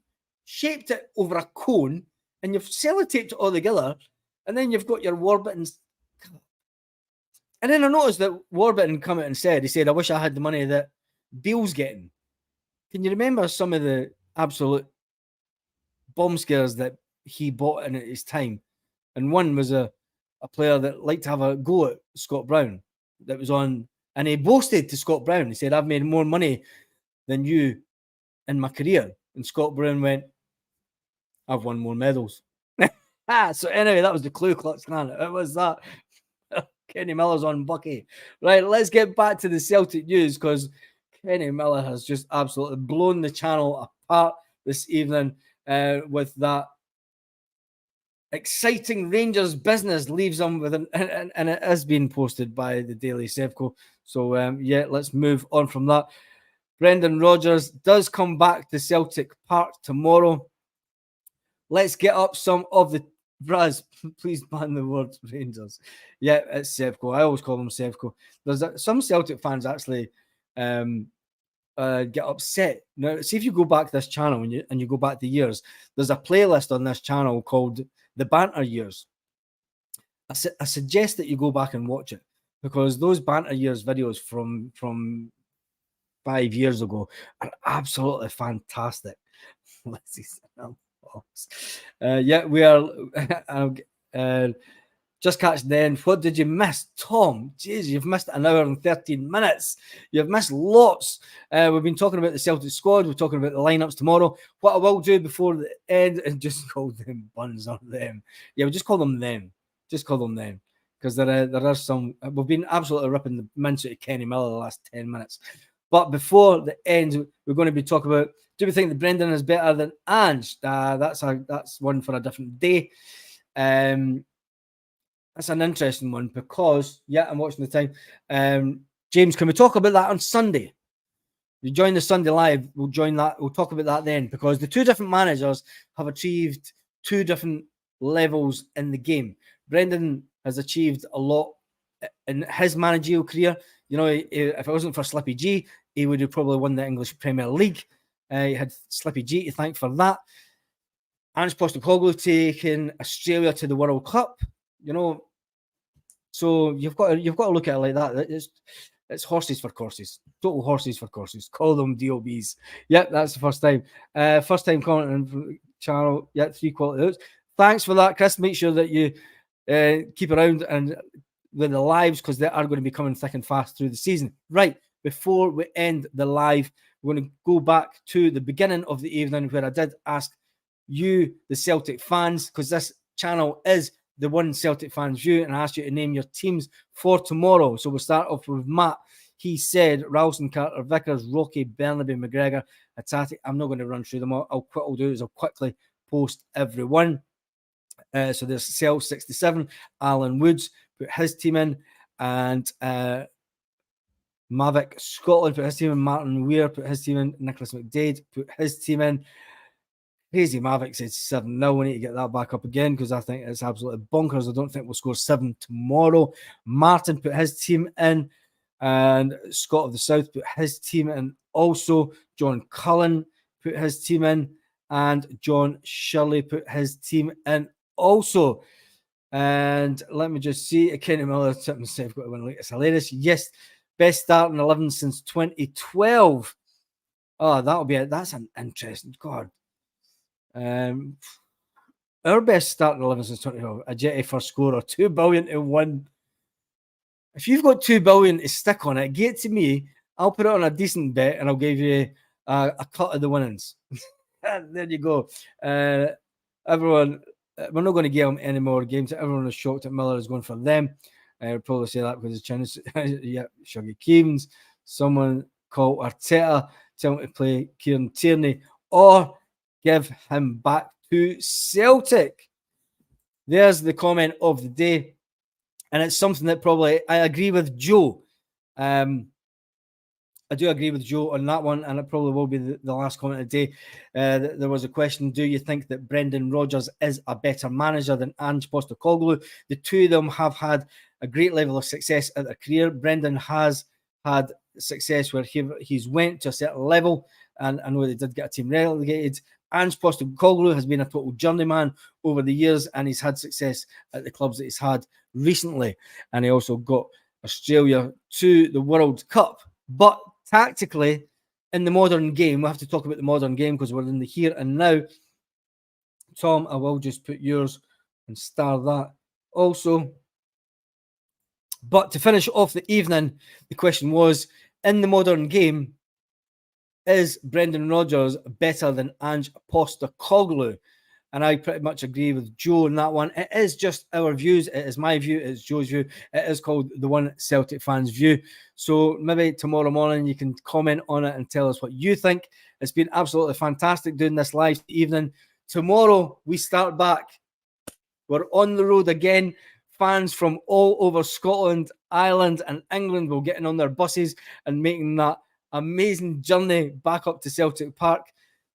shaped it over a cone and you've sellotaped it all together, and then you've got your Warburton's. And then I noticed that Warburton come out and said, I wish I had the money that Beale's getting. Can you remember some of the absolute bomb scares that he bought in at his time? And one was a player that liked to have a go at Scott Brown that was on, and he boasted to Scott Brown. He said, I've made more money than you in my career. And Scott Brown went, I've won more medals. So anyway, that was the Ku Klux Klan. It was that. Kenny Miller's on Bucky. Right, let's get back to the Celtic news, because Kenny Miller has just absolutely blown the channel apart this evening with that exciting Rangers business. Leaves them with and it is being posted by the Daily Sevco. So yeah, let's move on from that. Brendan Rodgers does come back to Celtic Park tomorrow. Let's get up some of the Braz. Please ban the word Rangers. Yeah, it's Sevco. I always call them Sevco. There's some Celtic fans actually get upset. Now, see if you go back this channel and you go back the years, there's a playlist on this channel called The Banter Years. I suggest that you go back and watch it, because those Banter Years videos from 5 years ago are absolutely fantastic. Let's see. Yeah, we are. Just catch then. What did you miss, Tom? Jeez, you've missed an hour and 13 minutes. You've missed lots. We've been talking about the Celtic squad. We're talking about the lineups tomorrow. What I will do before the end is just call them buns or them. Yeah, we just call them them. Just call them them. Because there are some. We've been absolutely ripping the mince out of Kenny Miller the last 10 minutes. But before the end, we're going to be talking about, do we think that Brendan is better than Ange? That's one for a different day. That's an interesting one, because, yeah, I'm watching the time. James, can we talk about that on Sunday? You join the Sunday Live, we'll join that. We'll talk about that then, because the two different managers have achieved two different levels in the game. Brendan has achieved a lot in his managerial career. You know, if it wasn't for Slippy G, he would have probably won the English Premier League. You had Slippy G to thank for that. Ange Postecoglou taking Australia to the World Cup. So you've got to look at it like that. It's horses for courses, total horses for courses. Call them DOBs. Yep, that's the first time. First time commenting from the channel. Yeah, 3 quality notes. Thanks for that, Chris. Make sure that you keep around and with the lives, because they are going to be coming thick and fast through the season. Right, before we end the live, we're going to go back to the beginning of the evening where I did ask you, the Celtic fans, because this channel is the One Celtic Fans View, and I asked you to name your teams for tomorrow. So we'll start off with Matt. He said Ralston, Carter, Vickers, Rocky, Bernaby, McGregor, Hatate. I'm not going to run through them all. What I'll do is I'll quickly post everyone. So there's Cell 67, Alan Woods put his team in, and Mavic Scotland put his team in, Martin Weir put his team in, Nicholas McDade put his team in. Crazy Mavic said 7-0. We need to get that back up again because I think it's absolutely bonkers. I don't think we'll score 7 tomorrow. Martin put his team in, and Scott of the South put his team in. Also, John Cullen put his team in, and John Shirley put his team in also. And let me just see. Kenny Miller tipped himself, got to win. It's hilarious. Yes, best starting 11 since 2012. Oh, that'll be it. That's an interesting. God. Our best starting 11 since 2012, a Jetty first scorer, 2 billion to 1. If you've got 2 billion to stick on it, get to me. I'll put it on a decent bet and I'll give you a cut of the winnings. There you go. Everyone, we're not going to give them any more games. Everyone is shocked that Miller is going for them. I would probably say that because it's Chinese. Yeah, Shuggy Keevens. Someone called Arteta, tell him to play Kieran Tierney, or give him back to Celtic. There's the comment of the day. And it's something that probably I agree with Joe. I do agree with Joe on that one, and it probably will be the last comment of the day. There was a question: do you think that Brendan Rodgers is a better manager than Ange Postecoglou? The two of them have had a great level of success at their career. Brendan has had success where he's went to a certain level, and I know they did get a team relegated. Ange Postecoglou has been a total journeyman over the years, and he's had success at the clubs that he's had recently. And he also got Australia to the World Cup. But tactically, in the modern game, we have to talk about the modern game because we're in the here and now. Tom, I will just put yours and star that also. But to finish off the evening, the question was, in the modern game, is Brendan Rodgers better than Ange Postecoglou? And I pretty much agree with Joe on that one. It is just our views. It is my view. It's Joe's view. It is called the One Celtic Fans View. So maybe tomorrow morning you can comment on it and tell us what you think. It's been absolutely fantastic doing this live evening. Tomorrow we start back. We're on the road again. Fans from all over Scotland, Ireland, and England will get in on their buses and making that amazing journey back up to Celtic Park.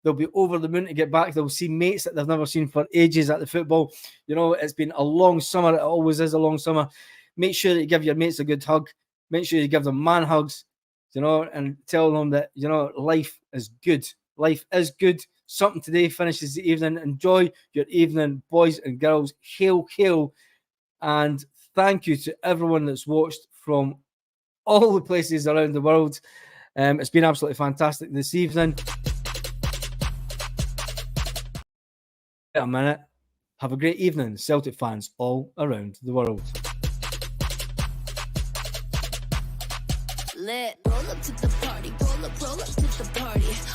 They'll be over the moon to get back. They'll see mates that they've never seen for ages at the football. You know, it's been a long summer. It always is a long summer. Make sure that you give your mates a good hug. Make sure you give them man hugs, you know, and tell them that, you know, life is good. Life is good. Something today finishes the evening. Enjoy your evening, boys and girls. Hail, hail. And thank you to everyone that's watched from all the places around the world. It's been absolutely fantastic this evening. A minute. Have a great evening, Celtic fans all around the world. Lit. Roll up to the party. Roll up to the party.